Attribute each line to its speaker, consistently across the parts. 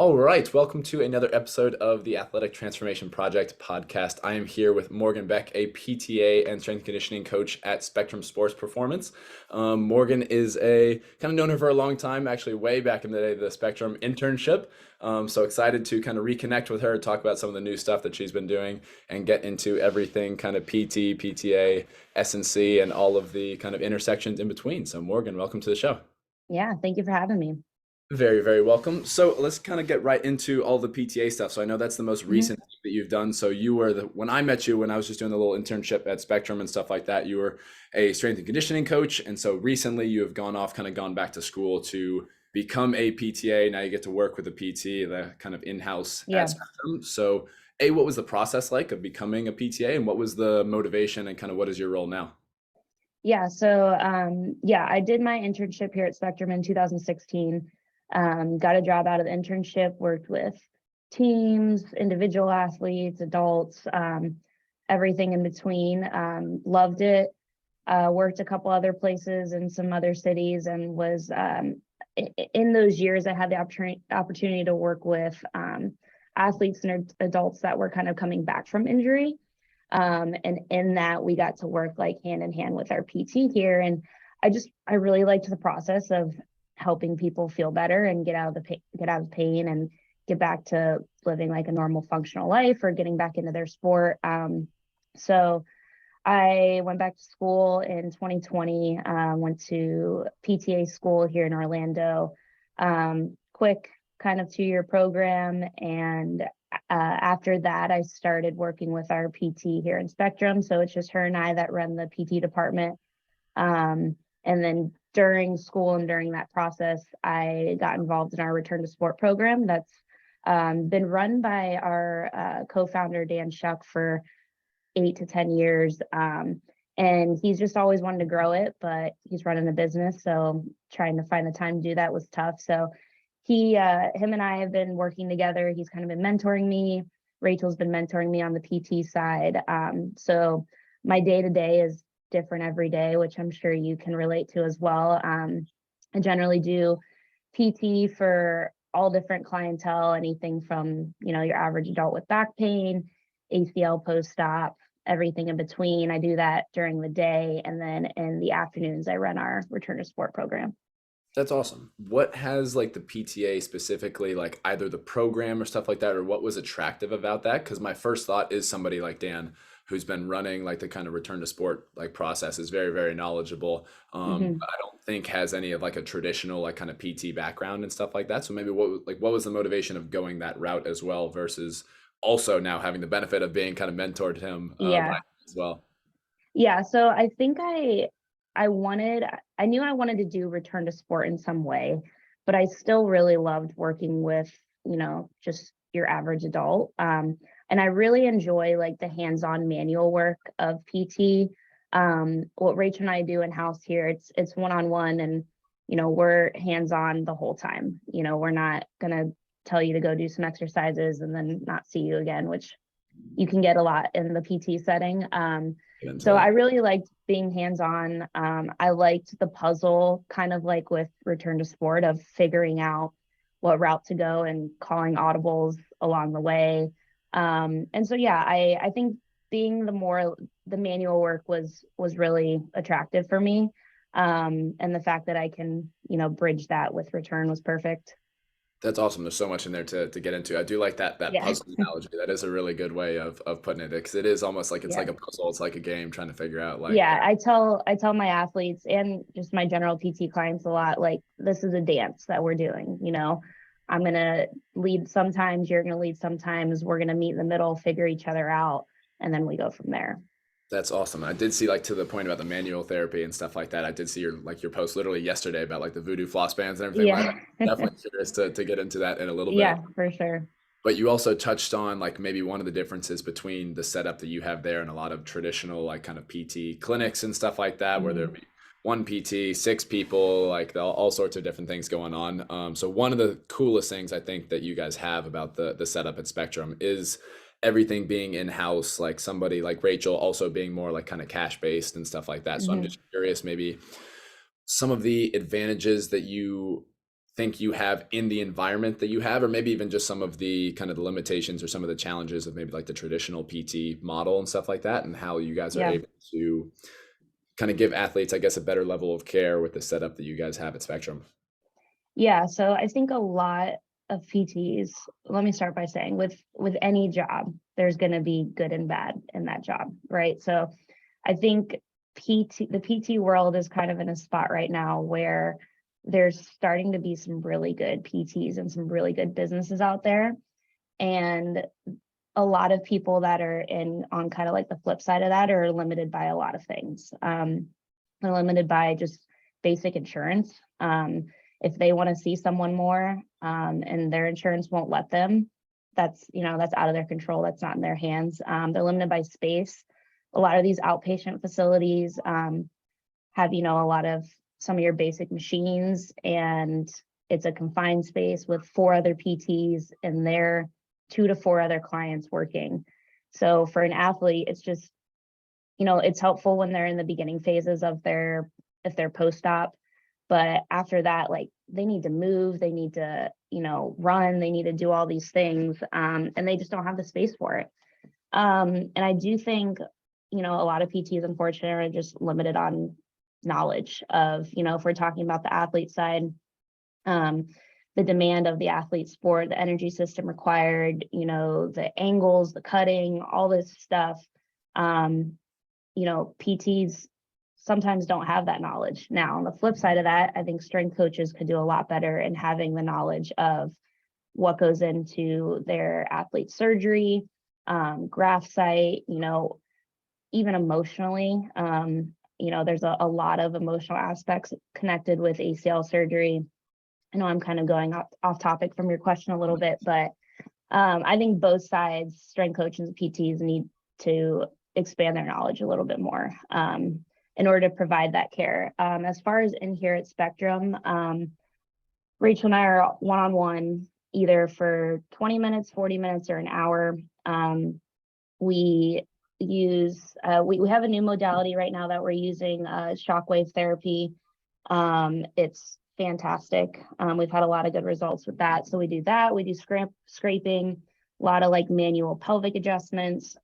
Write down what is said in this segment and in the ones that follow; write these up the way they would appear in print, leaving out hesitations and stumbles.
Speaker 1: All right, welcome to another episode of the Athletic Transformation Project podcast. I am here with Morgan Beck, a PTA and strength conditioning coach at Spectrum Sports Performance. Morgan is a kind of known her for a long time, actually way back in the day, the Spectrum internship. So excited to kind of reconnect with her, talk about some of the new stuff that she's been doing, and get into everything kind of PT, PTA, S&C, and all of the kind of intersections in between. So Morgan, welcome to the show.
Speaker 2: Yeah, thank you for having me.
Speaker 1: Very, very welcome. So let's kind of get right into all the PTA stuff. So I know that's the most
Speaker 2: Mhm.
Speaker 1: recent thing that you've done. So you were when I met you, when I was just doing the little internship at Spectrum and stuff like that, you were a strength and conditioning coach. And so recently you have gone off, kind of gone back to school to become a PTA. Now you get to work with a PT, the kind of in-house at
Speaker 2: Yeah,
Speaker 1: Spectrum. So A, what was the process like of becoming a PTA, and what was the motivation, and kind of what is your role now?
Speaker 2: yeah. So I did my internship here at Spectrum in 2016. Got a job out of the internship, worked with teams, individual athletes, adults, everything in between. Loved it. Worked a couple other places in some other cities, and was in those years I had the opportunity to work with athletes and adults that were kind of coming back from injury. And in that, we got to work like hand in hand with our PT here. And I really liked the process of helping people feel better and get out of pain and get back to living like a normal functional life or getting back into their sport. So I went back to school in 2020, went to PTA school here in Orlando, quick kind of 2-year program. And after that, I started working with our PT here in Spectrum. So it's just her and I that run the PT department. And then during school and during that process, I got involved in our return to sport program that's been run by our co-founder, Dan Shuck, for 8 to 10 years. And he's just always wanted to grow it, but he's running a business. So trying to find the time to do that was tough. So him and I have been working together. He's kind of been mentoring me. Rachel's been mentoring me on the PT side. So my day to day is different every day, which I'm sure you can relate to as well. I generally do PT for all different clientele, anything from, your average adult with back pain, ACL post-op, everything in between. I do that during the day. And then in the afternoons, I run our return to sport program.
Speaker 1: That's awesome. What has like the PTA specifically, like either the program or stuff like that, or what was attractive about that? Because my first thought is somebody like Dan, who's been running like the kind of return to sport like process, is very, very knowledgeable.
Speaker 2: Mhm.
Speaker 1: But I don't think has any of like a traditional like kind of PT background and stuff like that. So maybe what was the motivation of going that route as well versus also now having the benefit of being kind of mentored him by
Speaker 2: Yeah.
Speaker 1: him as well.
Speaker 2: Yeah, so I think I knew I wanted to do return to sport in some way, but I still really loved working with, just your average adult. And I really enjoy like the hands-on manual work of PT. What Rachel and I do in-house here, it's one-on-one, and we're hands-on the whole time. We're not gonna tell you to go do some exercises and then not see you again, which you can get a lot in the PT setting.
Speaker 1: Get into
Speaker 2: So I
Speaker 1: that.
Speaker 2: really liked being hands-on. I liked the puzzle, kind of like with return to sport, of figuring out what route to go and calling audibles along the way. And so yeah, I think being the manual work was really attractive for me. And the fact that I can, bridge that with return was perfect.
Speaker 1: That's awesome. There's so much in there to get into. I do like that
Speaker 2: Yeah.
Speaker 1: puzzle analogy. That is a really good way of putting it because it is almost like it's
Speaker 2: Yeah.
Speaker 1: like a puzzle. It's like a game trying to figure out like
Speaker 2: Yeah, I tell my athletes and just my general PT clients a lot, like, this is a dance that we're doing. I'm gonna lead sometimes, you're gonna lead sometimes, we're gonna meet in the middle, figure each other out, and then we go from there.
Speaker 1: that's awesome. I did see like to the point about the manual therapy and stuff like that. I did see your post literally yesterday about like the voodoo floss bands and everything.
Speaker 2: Yeah.
Speaker 1: I'm definitely curious to get into that in a little bit.
Speaker 2: Yeah, for sure.
Speaker 1: But you also touched on like maybe one of the differences between the setup that you have there and a lot of traditional like kind of PT clinics and stuff like that, where there
Speaker 2: Mhm.
Speaker 1: be one PT, six people, like all sorts of different things going on. So one of the coolest things I think that you guys have about the setup at Spectrum is everything being in-house, like somebody like Rachel also being more like kind of cash based and stuff like that. So I'm
Speaker 2: Mhm.
Speaker 1: just curious, maybe some of the advantages that you think you have in the environment that you have, or maybe even just some of the kind of the limitations or some of the challenges of maybe like the traditional PT model and stuff like that, and how you guys are
Speaker 2: Yeah.
Speaker 1: able to kind of give athletes, I guess, a better level of care with the setup that you guys have at Spectrum.
Speaker 2: Yeah, so I think a lot of PTs, let me start by saying with any job, there's going to be good and bad in that job, right? So I think the PT world is kind of in a spot right now where there's starting to be some really good PTs and some really good businesses out there. And a lot of people that are in on kind of like the flip side of that are limited by a lot of things. They're limited by just basic insurance. If they want to see someone more, and their insurance won't let them, that's out of their control. That's not in their hands. They're limited by space. A lot of these outpatient facilities have, a lot of some of your basic machines, and it's a confined space with 4 other PTs and their 2 to 4 other clients working. So for an athlete, it's just, it's helpful when they're in the beginning phases of if they're post-op, but after that, like, they need to move, they need to, run, they need to do all these things, and they just don't have the space for it. And I do think, a lot of PTs, unfortunately, are just limited on knowledge of, if we're talking about the athlete side, the demand of the athlete sport, the energy system required, the angles, the cutting, all this stuff. PTs sometimes don't have that knowledge. Now, on the flip side of that, I think strength coaches could do a lot better in having the knowledge of what goes into their athlete surgery, graft site, even emotionally. There's a lot of emotional aspects connected with ACL surgery. I know I'm kind of going off topic from your question a little bit, but I think both sides, strength coaches and PTs, need to expand their knowledge a little bit more in order to provide that care. As far as in here at Spectrum, Rachel and I are one-on-one either for 20 minutes, 40 minutes, or an hour. We we have a new modality right now that we're using, shockwave therapy. It's fantastic. We've had a lot of good results with that. So we do that. We do scraping, a lot of like manual pelvic adjustments.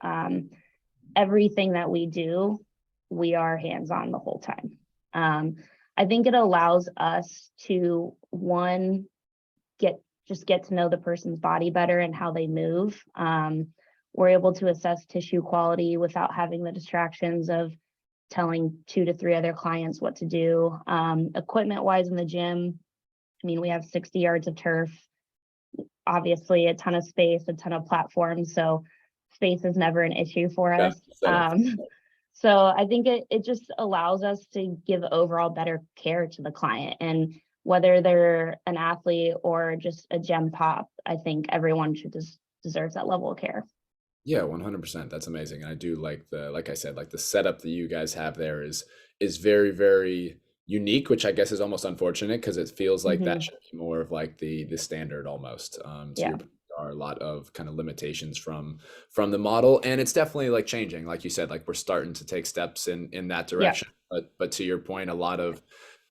Speaker 2: Everything that we do, we are hands-on the whole time. I think it allows us to, one, get to know the person's body better and how they move. We're able to assess tissue quality without having the distractions of telling 2 to 3 other clients what to do. Equipment wise in the gym, we have 60 yards of turf, obviously a ton of space, a ton of platforms. So space is never an issue for
Speaker 1: Yeah,
Speaker 2: us. So I think it just allows us to give overall better care to the client. And whether they're an athlete or just a gem pop, I think everyone should deserves that level of care.
Speaker 1: Yeah, 100%. That's amazing. And I do like I said, like the setup that you guys have there is very, very unique, which I guess is almost unfortunate because it feels like that
Speaker 2: Hmm.
Speaker 1: should be more of like the standard almost. To
Speaker 2: Yeah.
Speaker 1: your point, there are a lot of kind of limitations from the model, and it's definitely like changing. Like you said, like we're starting to take steps in that
Speaker 2: Yeah.
Speaker 1: direction. But to your point, a lot of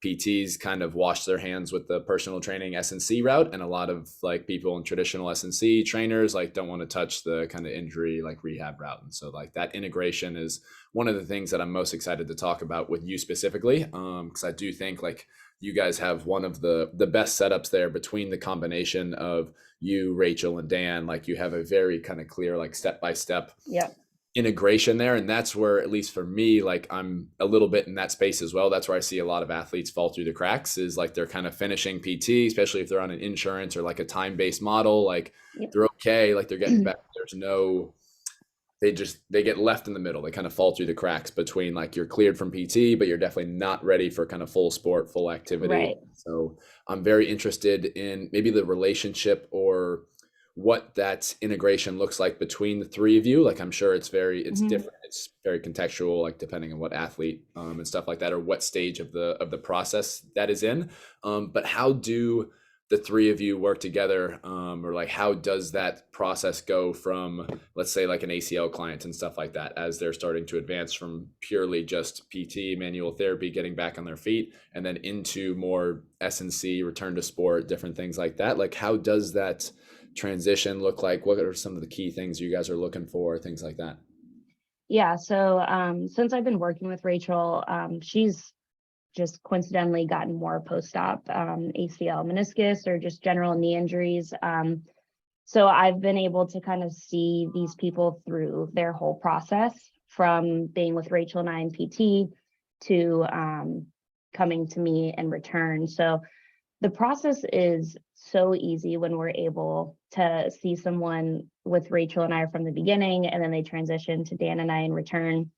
Speaker 1: PTs kind of wash their hands with the personal training S&C route, and a lot of like people in traditional S&C trainers like don't want to touch the kind of injury like rehab route. And so like that integration is one of the things that I'm most excited to talk about with you specifically, because I do think like you guys have one of the best setups there between the combination of you, Rachel, and Dan. Like you have a very kind of clear like step by step
Speaker 2: Yeah.
Speaker 1: integration there, and that's where, at least for me, like I'm a little bit in that space as well. That's where I see a lot of athletes fall through the cracks, is like they're kind of finishing PT, especially if they're on an insurance or like a time-based model, like
Speaker 2: Yep.
Speaker 1: they're okay, like they're getting better, there's no, they get left in the middle, they kind of fall through the cracks between like you're cleared from PT but you're definitely not ready for kind of full sport, full activity.
Speaker 2: Right.
Speaker 1: So I'm very interested in maybe the relationship or what that integration looks like between the 3 of you. Like I'm sure it's
Speaker 2: Hmm.
Speaker 1: different, it's very contextual, like depending on what athlete and stuff like that, or what stage of the process that is in. But how do the three of you work together, or like how does that process go from, let's say, like an ACL client and stuff like that, as they're starting to advance from purely just PT, manual therapy, getting back on their feet, and then into more S&C, return to sport, different things like that. Like how does that transition look like? What are some of the key things you guys are looking for, things like that?
Speaker 2: Yeah. So since I've been working with Rachel, she's just coincidentally gotten more post-op ACL meniscus or just general knee injuries. So I've been able to kind of see these people through their whole process from being with Rachel and I in PT to coming to me in return. So the process is so easy when we're able to see someone with Rachel and I from the beginning, and then they transition to Dan and I in return.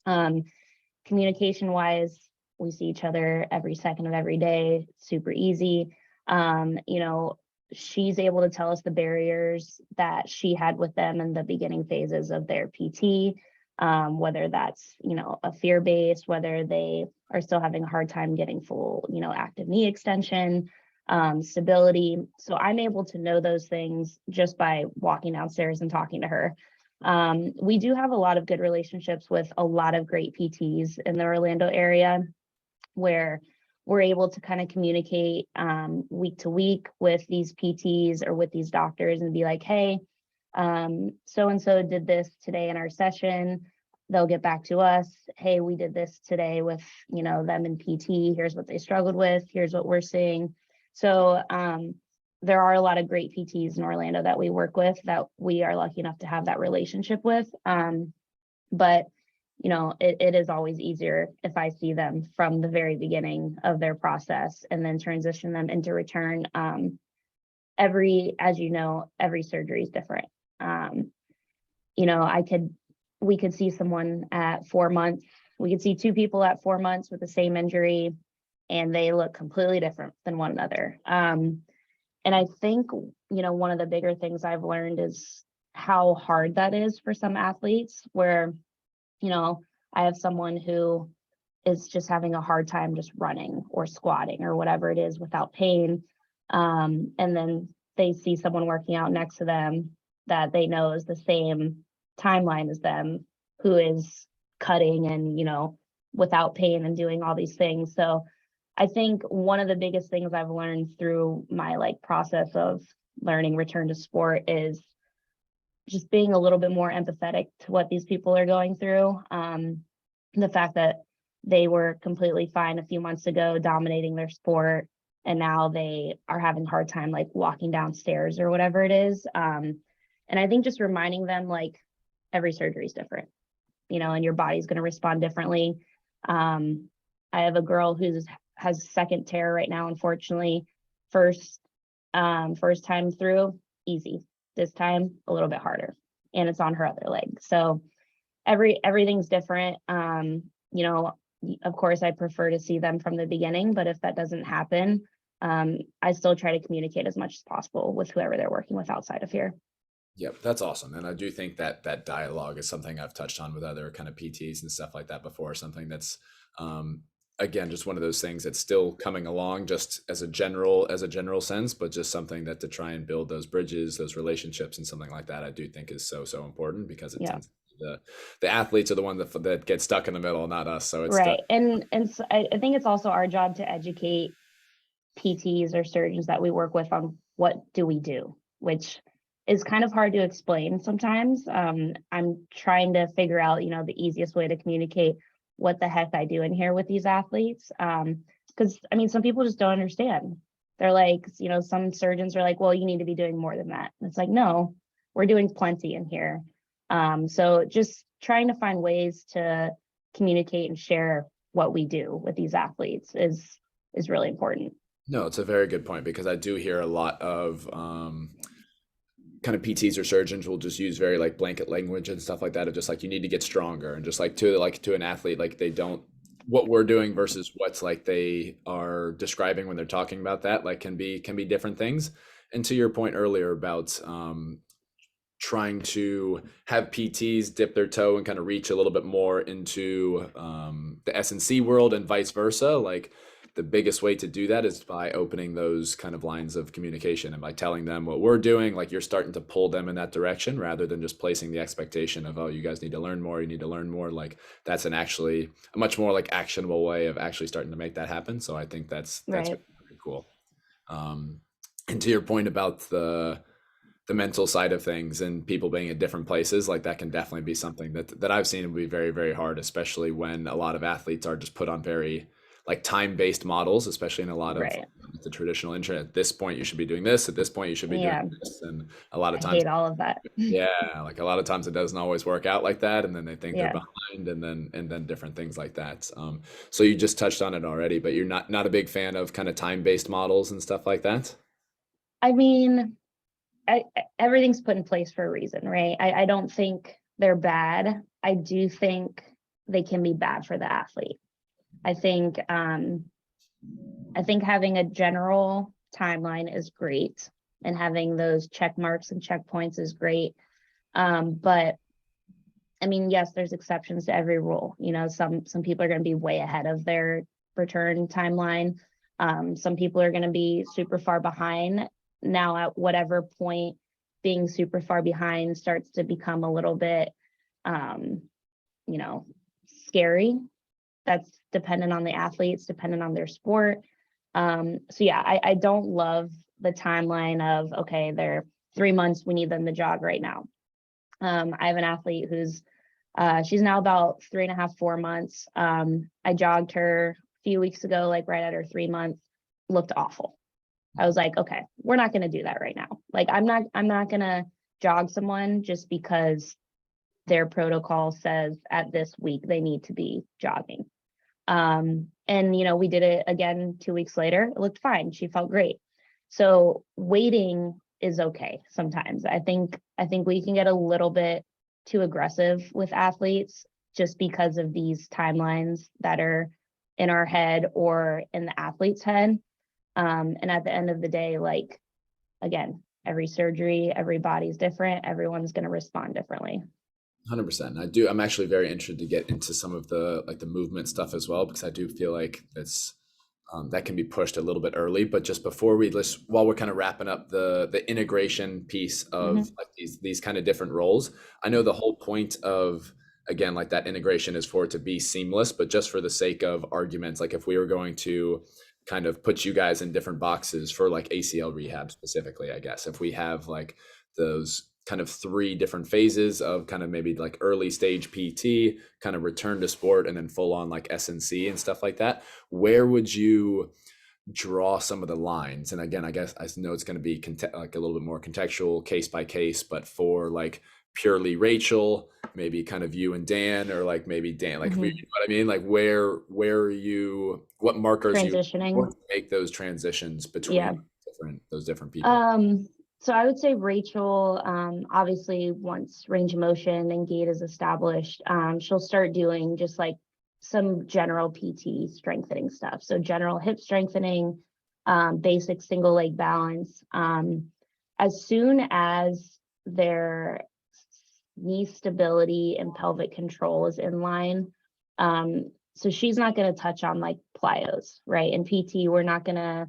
Speaker 2: Um, Communication wise, we see each other every second of every day, super easy. You know, she's able to tell us the barriers that she had with them in the beginning phases of their PT, whether that's, you know, a fear based, whether they are still having a hard time getting full, you know, active knee extension, stability. So I'm able to know those things just by walking downstairs and talking to her. We do have a lot of good relationships with a lot of great PTs in the Orlando area where we're able to kind of communicate week to week with these PTs or with these doctors and be like, hey, so and so did this today in our session. They'll get back to us. Hey, we did this today with, you know, them in PT. Here's what they struggled with. Here's what we're seeing. So there are a lot of great PTs in Orlando that we work with that we are lucky enough to have that relationship with. But you know, it is always easier if I see them from the very beginning of their process and then transition them into return. As you know, every surgery is different. You know, we could see someone at 4 months. We could see two people at 4 months with the same injury, and they look completely different than one another. And I think, you know, one of the bigger things I've learned is how hard that is for some athletes where, you know, I have someone who is just having a hard time just running or squatting or whatever it is without pain. And then they see someone working out next to them that they know is the same timeline as them, who is cutting and, you know, without pain and doing all these things. So I think one of the biggest things I've learned through my process of learning return to sport is just being a little bit more empathetic to what these people are going through. The fact that they were completely fine a few months ago, dominating their sport, and now they are having a hard time walking downstairs or whatever it is. And I think just reminding them every surgery is different, you know, and your body's going to respond differently. I have a girl has second tear right now, unfortunately. First time through, easy. This time, a little bit harder, and it's on her other leg. So everything's different. You know, of course, I prefer to see them from the beginning, but if that doesn't happen, I still try to communicate as much as possible with whoever they're working with outside of here.
Speaker 1: Yep, that's awesome. And I do think that that dialogue is something I've touched on with other kind of PTs and stuff like that before, something that's again just one of those things that's still coming along just as a general sense, but just something that to try and build those bridges, those relationships and something like that I do think is so important because it
Speaker 2: Yeah.
Speaker 1: tends to be the athletes are the one that get stuck in the middle, not us. So it's
Speaker 2: Right. And so I think it's also our job to educate PTs or surgeons that we work with on what do we do, which is kind of hard to explain sometimes. I'm trying to figure out, you know, the easiest way to communicate what the heck I do in here with these athletes. Because I mean, some people just don't understand. They're like, you know, some surgeons are like, well, you need to be doing more than that. And it's like, no, we're doing plenty in here. So just trying to find ways to communicate and share what we do with these athletes is really important.
Speaker 1: No, it's a very good point because I do hear a lot of kind of PTs or surgeons will just use very blanket language and stuff like that of just you need to get stronger and just to an athlete they don't what we're doing versus what's they are describing when they're talking about that can be different things. And to your point earlier about trying to have PTs dip their toe and kind of reach a little bit more into the S&C world and vice versa, the biggest way to do that is by opening those kind of lines of communication and by telling them what we're doing, like you're starting to pull them in that direction rather than just placing the expectation of, oh, you guys need to learn more, you need to learn more. Like that's actually a much more like actionable way of actually starting to make that happen. So I think that's
Speaker 2: Right.
Speaker 1: really cool. Um, and to your point about the mental side of things and people being at different places, like that can definitely be something that I've seen would be very, very hard, especially when a lot of athletes are just put on very like time-based models, especially in a lot of
Speaker 2: Right.
Speaker 1: the traditional internet. At this point, you should be doing this. At this point, you should be doing
Speaker 2: Yeah.
Speaker 1: this. And a lot of
Speaker 2: I
Speaker 1: times,
Speaker 2: hate all of that.
Speaker 1: yeah, like a lot of times it doesn't always work out like that. And then they think they're
Speaker 2: Yeah.
Speaker 1: behind and then different things like that. So you just touched on it already, but you're not a big fan of kind of time-based models and stuff like that?
Speaker 2: I mean, everything's put in place for a reason, right? I don't think they're bad. I do think they can be bad for the athlete. I think having a general timeline is great, and having those check marks and checkpoints is great. But I mean, yes, there's exceptions to every rule. You know, some people are going to be way ahead of their return timeline. Some people are going to be super far behind. Now, at whatever point being super far behind starts to become a little bit, you know, scary. That's dependent on the athletes, dependent on their sport. So yeah, I don't love the timeline of, okay, they're 3 months, we need them to jog right now. I have an athlete who's she's now about 3.5, 4 months. I jogged her a few weeks ago, like right at her 3 month, looked awful. I was like, okay, we're not going to do that right now. Like, I'm not going to jog someone just because their protocol says at this week they need to be jogging. And you know, we did it again 2 weeks later. It looked fine. She felt great. So waiting is okay sometimes. I think we can get a little bit too aggressive with athletes just because of these timelines that are in our head or in the athlete's head. And at the end of the day, like, again, every surgery, every body's different. Everyone's going to respond differently.
Speaker 1: 100%. I'm actually very interested to get into some of the like the movement stuff as well, because I do feel like that can be pushed a little bit early. But just before while we're kind of wrapping up the integration piece of
Speaker 2: Mm-hmm.
Speaker 1: like these kind of different roles, I know the whole point of, again, like that integration is for it to be seamless, but just for the sake of arguments, like if we were going to kind of put you guys in different boxes for like ACL rehab specifically, I guess, if we have like those kind of three different phases of kind of maybe like early stage PT, kind of return to sport, and then full on like SNC and stuff like that, where would you draw some of the lines? And again, I guess I know it's going to be like a little bit more contextual, case by case, but for like purely Rachel, maybe kind of you and Dan, or like maybe Dan, like you know
Speaker 2: Mm-hmm.
Speaker 1: what I mean? Like where are you, what markers you
Speaker 2: Transitioning.
Speaker 1: want to make those transitions
Speaker 2: Yeah.
Speaker 1: between those different people?
Speaker 2: Um, so I would say Rachel, obviously once range of motion and gait is established, she'll start doing just like some general PT strengthening stuff. So general hip strengthening, basic single leg balance. As soon as their knee stability and pelvic control is in line, so she's not going to touch on like plyos, right? In PT, we're not going to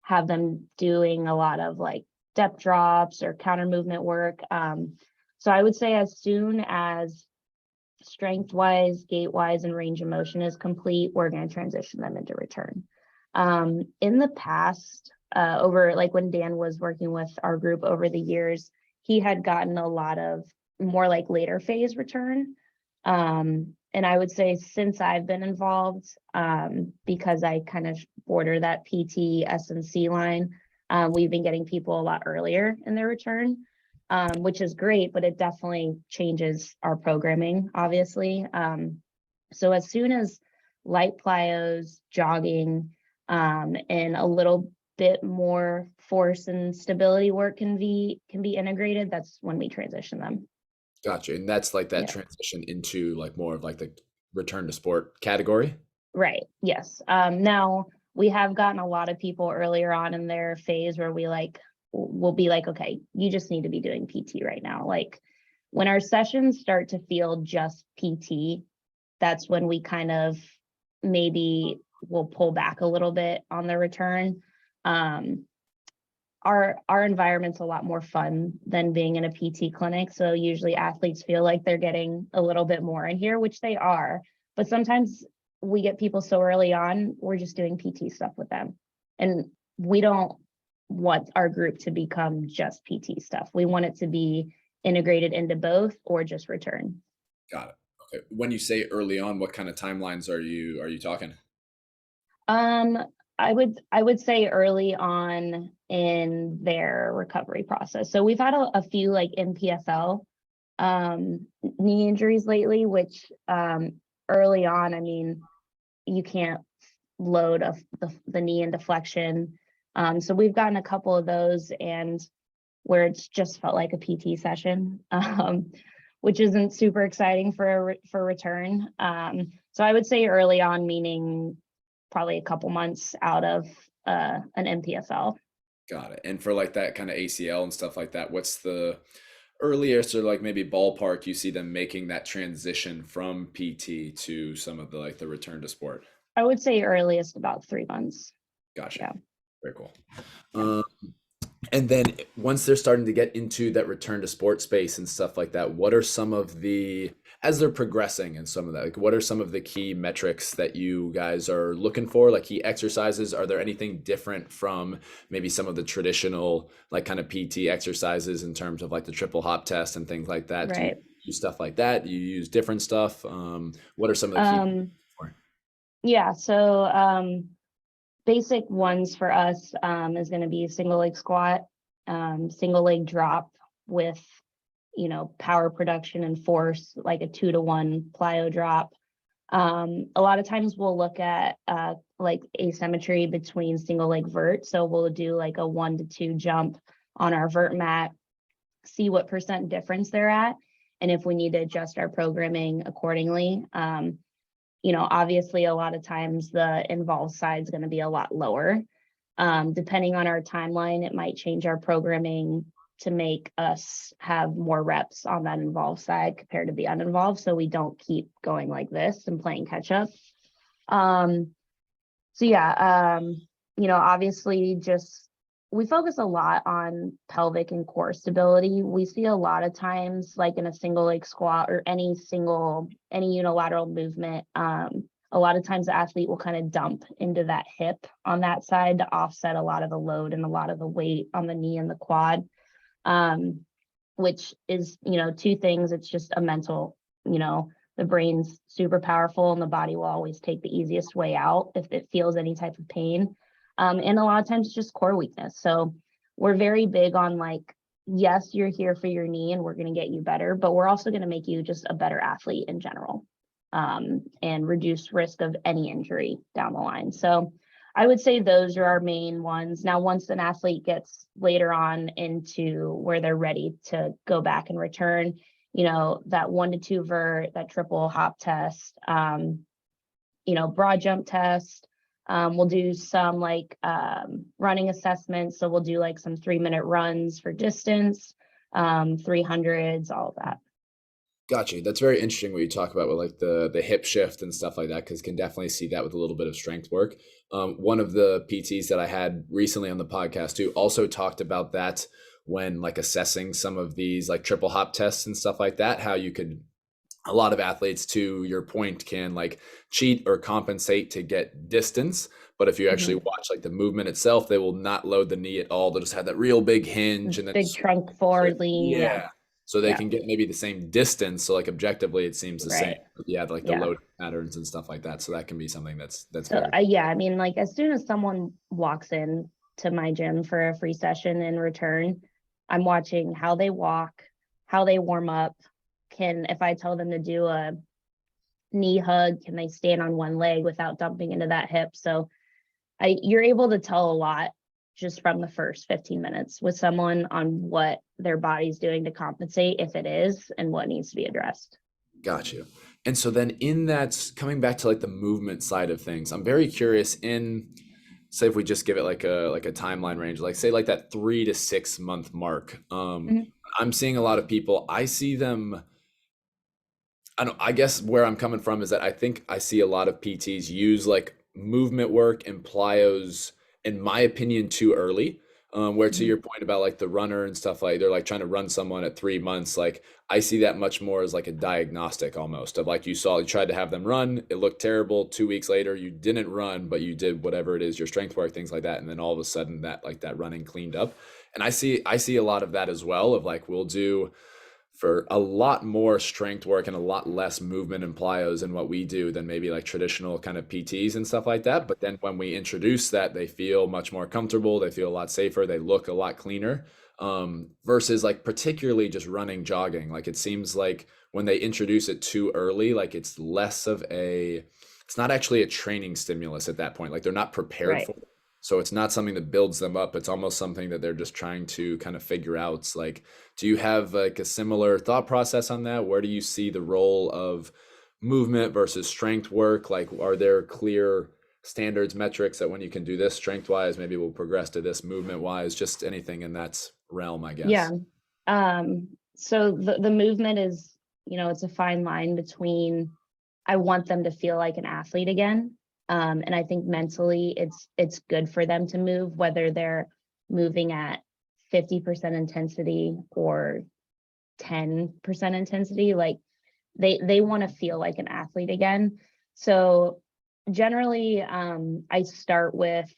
Speaker 2: have them doing a lot of like depth drops or counter movement work. So I would say as soon as strength wise, gait wise, and range of motion is complete, we're going to transition them into return. In the past, over like when Dan was working with our group over the years, he had gotten a lot of more like later phase return. And I would say since I've been involved, because I kind of border that PT SNC line, we've been getting people a lot earlier in their return, which is great, but it definitely changes our programming, obviously. So as soon as light plyos, jogging, and a little bit more force and stability work can be integrated, that's when we transition them.
Speaker 1: Gotcha. And that's like that
Speaker 2: Yeah.
Speaker 1: transition into like more of like the return to sport category.
Speaker 2: Right. Yes. Now we have gotten a lot of people earlier on in their phase where we'll be like, okay, you just need to be doing PT right now. Like when our sessions start to feel just PT, that's when we kind of maybe will pull back a little bit on the return. Um, our environment's a lot more fun than being in a PT clinic. So usually athletes feel like they're getting a little bit more in here, which they are. But sometimes we get people so early on, we're just doing PT stuff with them. And we don't want our group to become just PT stuff. We want it to be integrated into both or just return.
Speaker 1: Got it. Okay. When you say early on, what kind of timelines are you talking?
Speaker 2: Um, I would say early on in their recovery process. So we've had a few like MPFL knee injuries lately, which early on, I mean, you can't load the knee into flexion. So we've gotten a couple of those, and where it's just felt like a PT session, which isn't super exciting for return. So I would say early on, meaning probably a couple months out of an MPFL.
Speaker 1: Got it. And for like that kind of ACL and stuff like that, what's the earliest or like maybe ballpark you see them making that transition from PT to some of the like the return to sport?
Speaker 2: I would say earliest about 3 months.
Speaker 1: Gotcha.
Speaker 2: Yeah.
Speaker 1: Very cool.
Speaker 2: Yeah.
Speaker 1: And then once they're starting to get into that return to sport space and stuff like that, what are some of the, as they're progressing and some of that, like what are some of the key metrics that you guys are looking for, like key exercises? Are there anything different from maybe some of the traditional, like kind of PT exercises in terms of like the triple hop test and things like that? Do you
Speaker 2: Right.
Speaker 1: use stuff like that? Do you use different stuff? What are some of the key
Speaker 2: Um,
Speaker 1: for?
Speaker 2: yeah. So basic ones for us is going to be single leg squat, single leg drop with, power production and force, like a 2-to-1 plyo drop. A lot of times we'll look at like asymmetry between single leg vert. So we'll do like a 1-to-2 jump on our vert mat, see what percent difference they're at, and if we need to adjust our programming accordingly. Obviously a lot of times the involved side is going to be a lot lower. Depending on our timeline, it might change our programming to make us have more reps on that involved side compared to the uninvolved, so we don't keep going like this and playing catch up. So yeah, obviously just we focus a lot on pelvic and core stability. We see a lot of times, like in a single leg squat or any unilateral movement, a lot of times the athlete will kind of dump into that hip on that side to offset a lot of the load and a lot of the weight on the knee and the quad, which is, two things. It's just a mental, the brain's super powerful and the body will always take the easiest way out if it feels any type of pain. And a lot of times it's just core weakness. So we're very big on like, yes, you're here for your knee and we're going to get you better, but we're also going to make you just a better athlete in general, and reduce risk of any injury down the line. So I would say those are our main ones. Now, once an athlete gets later on into where they're ready to go back and return, that 1-to-2 vert, that triple hop test, broad jump test. We'll do some like running assessments. So we'll do like some 3-minute runs for distance, 300s, all of that.
Speaker 1: Gotcha. That's very interesting what you talk about with like the hip shift and stuff like that, because can definitely see that with a little bit of strength work. One of the PTs that I had recently on the podcast too also talked about that when like assessing some of these like triple hop tests and stuff like that, how you could, a lot of athletes to your point can like cheat or compensate to get distance, but if you actually
Speaker 2: Mhm.
Speaker 1: watch like the movement itself, they will not load the knee at all. They'll just have that real big hinge and then
Speaker 2: Big trunk forward lean. Yeah.
Speaker 1: yeah, so they
Speaker 2: Yeah.
Speaker 1: can get maybe the same distance. So like objectively, it seems the same.
Speaker 2: Right.
Speaker 1: But yeah, like the
Speaker 2: Yeah.
Speaker 1: load patterns and stuff like that. So that can be something that's
Speaker 2: So
Speaker 1: very
Speaker 2: yeah, I mean, like as soon as someone walks in to my gym for a free session in return, I'm watching how they walk, how they warm up. If I tell them to do a knee hug, can they stand on one leg without dumping into that hip? So you're able to tell a lot just from the first 15 minutes with someone on what their body's doing to compensate, if it is, and what needs to be addressed.
Speaker 1: got you. And so then in that, coming back to like the movement side of things, I'm very curious in, say if we just give it like a timeline range, like say like that 3 to 6 month mark.
Speaker 2: Mhm.
Speaker 1: I'm seeing a lot of people, I see them, I guess where I'm coming from is that I think I see a lot of PTs use like movement work and plyos, in my opinion, too early. Where to
Speaker 2: Mhm.
Speaker 1: your point about like the runner and stuff, like they're like trying to run someone at 3 months, like I see that much more as like a diagnostic almost of like you tried to have them run, it looked terrible. 2 weeks later, you didn't run, but you did whatever it is, your strength work, things like that, and then all of a sudden that like that running cleaned up. And I see a lot of that as well of like we'll do for a lot more strength work and a lot less movement and plyos in what we do than maybe like traditional kind of PTs and stuff like that. But then when we introduce that, they feel much more comfortable. They feel a lot safer. They look a lot cleaner. Versus like particularly just running, jogging. Like it seems like when they introduce it too early, like it's not actually a training stimulus at that point. Like they're not prepared
Speaker 2: Right.
Speaker 1: for it. So it's not something that builds them up. It's almost something that they're just trying to kind of figure out. It's like, do you have like a similar thought process on that? Where do you see the role of movement versus strength work? Like, are there clear standards, metrics that when you can do this strength wise, maybe we'll progress to this movement wise? Just anything in that realm, I
Speaker 2: Yeah.
Speaker 1: guess.
Speaker 2: So the movement is, it's a fine line between I want them to feel like an athlete again. And I think mentally it's good for them to move, whether they're moving at 50% intensity or 10% intensity. Like they want to feel like an athlete again. So generally, I start with,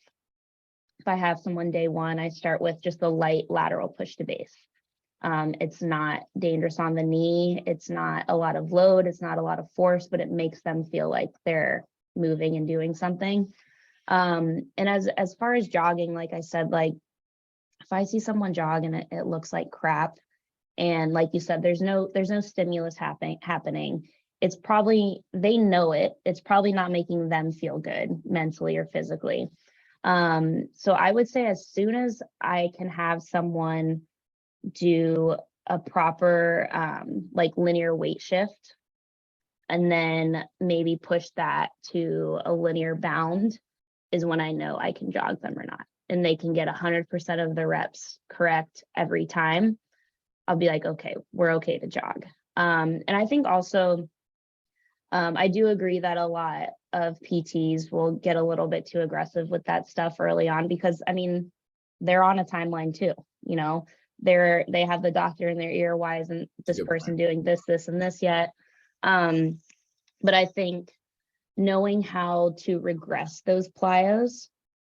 Speaker 2: if I have someone day one, I start with just a light lateral push to base. It's not dangerous on the knee. It's not a lot of load. It's not a lot of force, but it makes them feel like they're moving and doing something. And as far as jogging, like I said, like if I see someone jog and it looks like crap, and like you said, there's no stimulus happening. It's probably, they know it. It's probably not making them feel good mentally or physically. So I would say as soon as I can have someone do a proper like linear weight shift and then maybe push that to a linear bound is when I know I can jog them or not. And they can get 100% of the reps correct every time. I'll be like, okay, we're okay to jog. And I think also, I do agree that a lot of PTs will get a little bit too aggressive with that stuff early on because, I mean, they're on a timeline too, you know, they have the doctor in their ear. Why isn't
Speaker 1: That's a
Speaker 2: this
Speaker 1: good
Speaker 2: person
Speaker 1: point.
Speaker 2: doing this, and this yet? Um, but I think knowing how to regress those plyos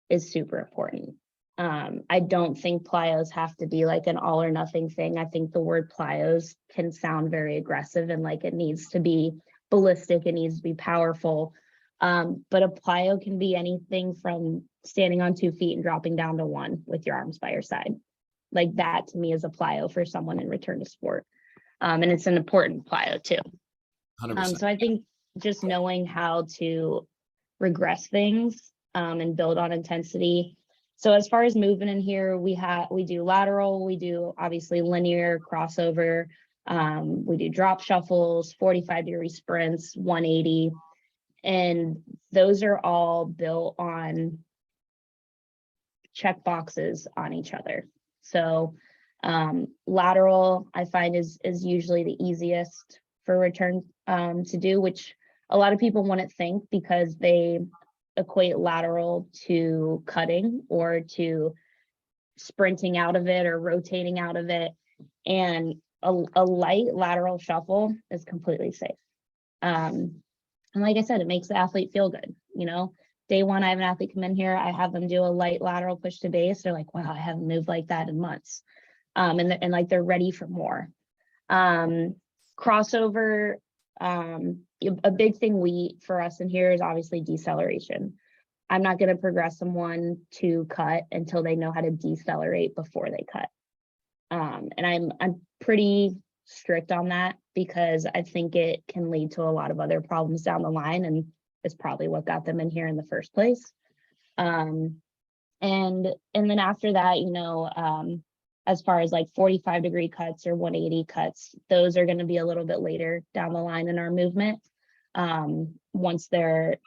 Speaker 2: is super important. I don't think plyos have to be like an all or nothing thing. I think the word plyos can sound very aggressive and like it needs to be ballistic, it needs to be powerful. But a plyo can be anything from standing on 2 feet and dropping down to one with your arms by your side. Like that to me is a plyo for someone in return to sport. And it's an important plyo too.
Speaker 1: 100%.
Speaker 2: So I think just knowing how to regress things and build on intensity. So as far as movement in here, we do lateral, we do obviously linear crossover, we do drop shuffles, 45-degree sprints, 180, and those are all built on check boxes on each other. So lateral I find is usually the easiest for return to do, which a lot of people wouldn't think because they equate lateral to cutting or to sprinting out of it or rotating out of it. And a light lateral shuffle is completely safe. And like I said, it makes the athlete feel good. You know, day one, I have an athlete come in here, I have them do a light lateral push to base. They're like, wow, I haven't moved like that in months. And like they're ready for more. Crossover, a big thing for us in here is obviously deceleration. I'm not going to progress someone to cut until they know how to decelerate before they cut. And I'm pretty strict on that because I think it can lead to a lot of other problems down the line, and it's probably what got them in here in the first place. Um, and then after that, as far as like 45-degree cuts or 180 cuts, those are going to be a little bit later down the line in our movement. Once they're,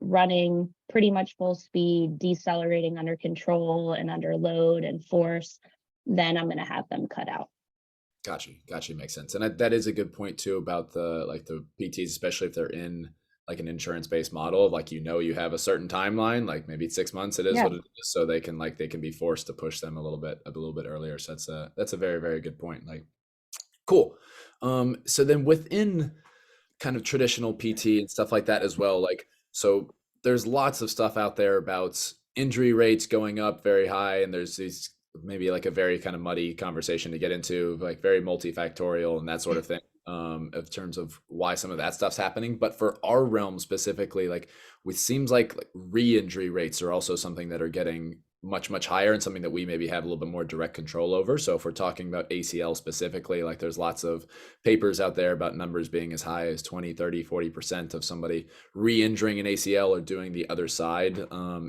Speaker 2: running pretty much full speed, decelerating under control and under load and force, then I'm going to have them cut out.
Speaker 1: Gotcha. Makes sense. And that is a good point too about the PTs, especially if they're in like an insurance-based model of like, you have a certain timeline, like maybe 6 months, it is
Speaker 2: Yeah.
Speaker 1: what it is, so they can be forced to push them a little bit earlier. So that's a very, very good point. Like, cool. So then within kind of traditional PT and stuff like that as well. Like, so there's lots of stuff out there about injury rates going up very high, and there's these maybe like a very kind of muddy conversation to get into, like very multifactorial and that sort of thing, in terms of why some of that stuff's happening. But for our realm specifically, like, it seems like re-injury rates are also something that are getting much higher, and something that we maybe have a little bit more direct control over. So if we're talking about ACL specifically, like there's lots of papers out there about numbers being as high as 20, 30, 40% of somebody re-injuring an ACL or doing the other side,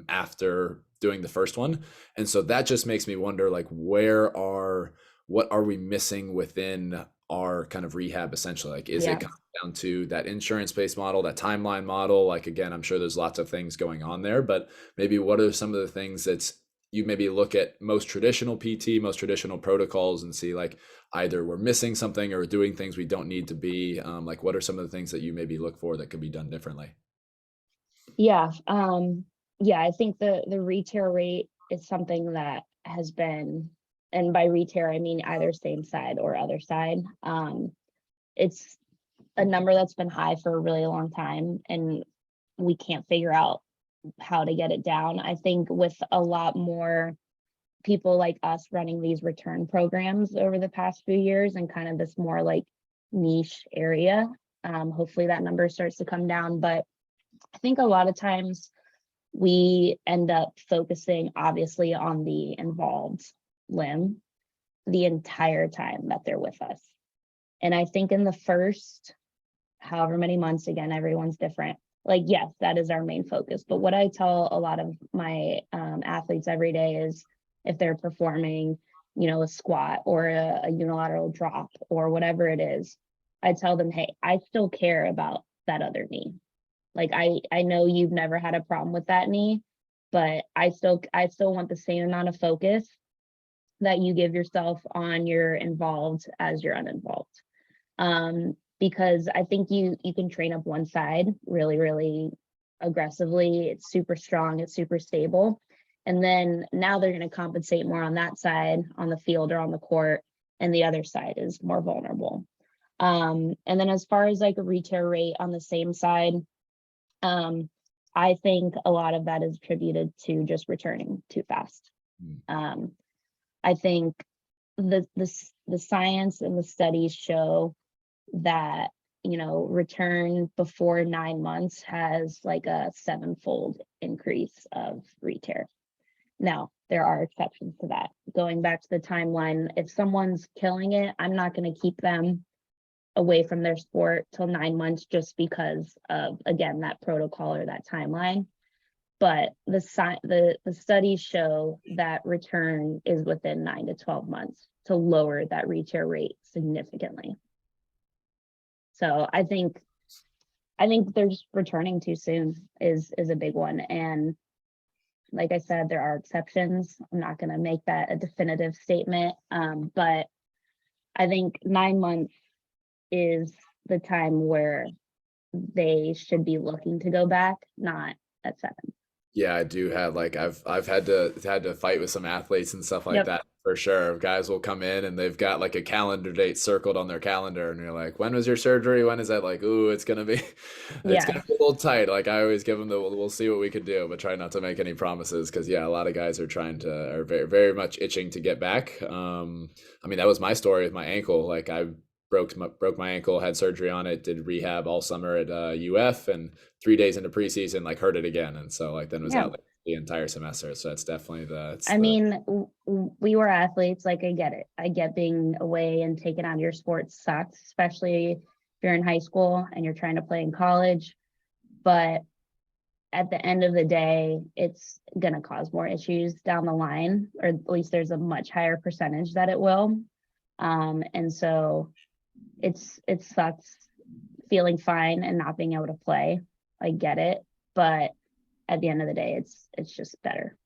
Speaker 1: after doing the first one. And so that just makes me wonder, like, what are we missing within our kind of rehab essentially? Like, is it
Speaker 2: Yeah.
Speaker 1: coming down to that insurance-based model, that timeline model? Like, again, I'm sure there's lots of things going on there, but maybe what are some of the things that you maybe look at most traditional PT, most traditional protocols, and see like either we're missing something or doing things we don't need to be. Like, what are some of the things that you maybe look for that could be done differently?
Speaker 2: Yeah. Yeah, I think the re-tear rate is something that has been, and by re-tear, I mean either same side or other side. It's a number that's been high for a really long time, and we can't figure out how to get it down. I think with a lot more people like us running these return programs over the past few years and kind of this more like niche area, hopefully that number starts to come down. But I think a lot of times we end up focusing obviously on the involved limb the entire time that they're with us. And I think in the first however many months, again, everyone's different. Like, yes, that is our main focus. But what I tell a lot of my athletes every day is if they're performing, a squat or a unilateral drop or whatever it is, I tell them, hey, I still care about that other knee. Like, I know you've never had a problem with that knee, but I still want the same amount of focus that you give yourself on your involved as your uninvolved. Because I think you can train up one side really, really aggressively. It's super strong, it's super stable. And then now they're going to compensate more on that side on the field or on the court, and the other side is more vulnerable. And then as far as like a re-tear rate on the same side, I think a lot of that is attributed to just returning too fast. I think the science and the studies show that return before 9 months has like a 7-fold increase of re-tear. Now there are exceptions to that. Going back to the timeline, if someone's killing it, I'm not going to keep them away from their sport till 9 months just because of, again, that protocol or that timeline. But the studies show that return is within 9 to 12 months to lower that re-tear rate significantly. So I think they're just returning too soon is a big one. And like I said, there are exceptions. I'm not going to make that a definitive statement, but I think 9 months is the time where they should be looking to go back, not at 7.
Speaker 1: Yeah, I do have like I've had to fight with some athletes and stuff like
Speaker 2: Yep.
Speaker 1: that for sure. Guys will come in and they've got like a calendar date circled on their calendar, and you're like, when was your surgery? When is that? Like, ooh, it's gonna be it's
Speaker 2: Yeah.
Speaker 1: gonna be a little tight. Like, I always give them the we'll see what we can do, but try not to make any promises, because yeah, a lot of guys are very, very much itching to get back. I mean, that was my story with my ankle. Like, I broke my ankle, had surgery on it, did rehab all summer at UF, and 3 days into preseason, like, hurt it again, and so like then was
Speaker 2: Yeah.
Speaker 1: out like the entire semester. So that's definitely
Speaker 2: I mean, we were athletes. Like, I get it. I get being away and taken out of your sport sucks, especially if you're in high school and you're trying to play in college. But at the end of the day, it's going to cause more issues down the line, or at least there's a much higher percentage that it will. And so it sucks feeling fine and not being able to play. I get it. But at the end of the day, it's just better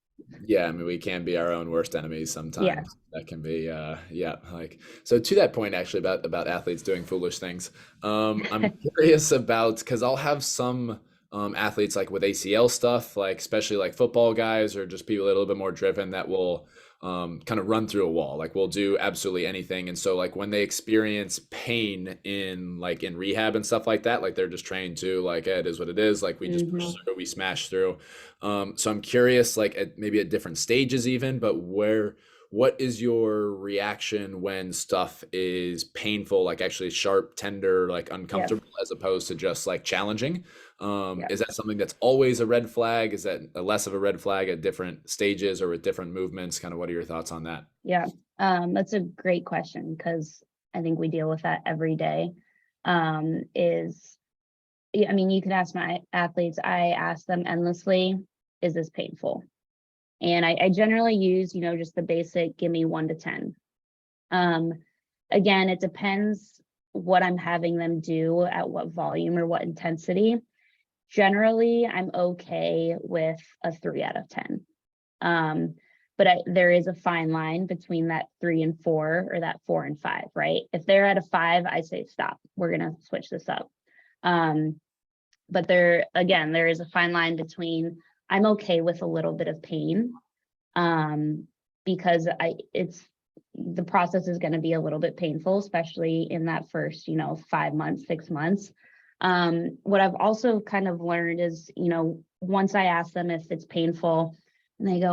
Speaker 1: Yeah, I mean, we can be our own worst enemies
Speaker 2: Yeah.
Speaker 1: sometimes. That can be, yeah, like so. To that point, actually, about athletes doing foolish things, I'm curious about because I'll have some athletes like with ACL stuff, like especially like football guys or just people a little bit more driven that will kind of run through a wall. Like we'll do absolutely anything, and so like when they experience pain in like in rehab and stuff like that, like they're just trained to like it is what it is. Like we just push
Speaker 2: Hmm.
Speaker 1: through, we smash through. So I'm curious, like at maybe at different stages even, but what is your reaction when stuff is painful, like actually sharp, tender, like
Speaker 2: Yep.
Speaker 1: uncomfortable, as opposed to just like challenging?
Speaker 2: Yep.
Speaker 1: Is that something that's always a red flag? Is that a less of a red flag at different stages or with different movements? Kind of what are your thoughts on that?
Speaker 2: Yeah. That's a great question because I think we deal with that every day. Is Yeah, I mean, you can ask my athletes, I ask them endlessly, is this painful? And I generally use, just the basic, give me 1 to 10. Um, Again, it depends what I'm having them do at what volume or what intensity. Generally, I'm okay with a 3 out of 10. Um, but there is a fine line between that 3 and 4 or that 4 and 5, right? If they're at a 5, I say stop. We're gonna switch this up. Um, but there is a fine line between I'm okay with a little bit of pain, um, because it's the process is going to be a little bit painful, especially in that first, 5 months, 6 months. What I've also kind of learned is, once I ask them if it's painful, and they go,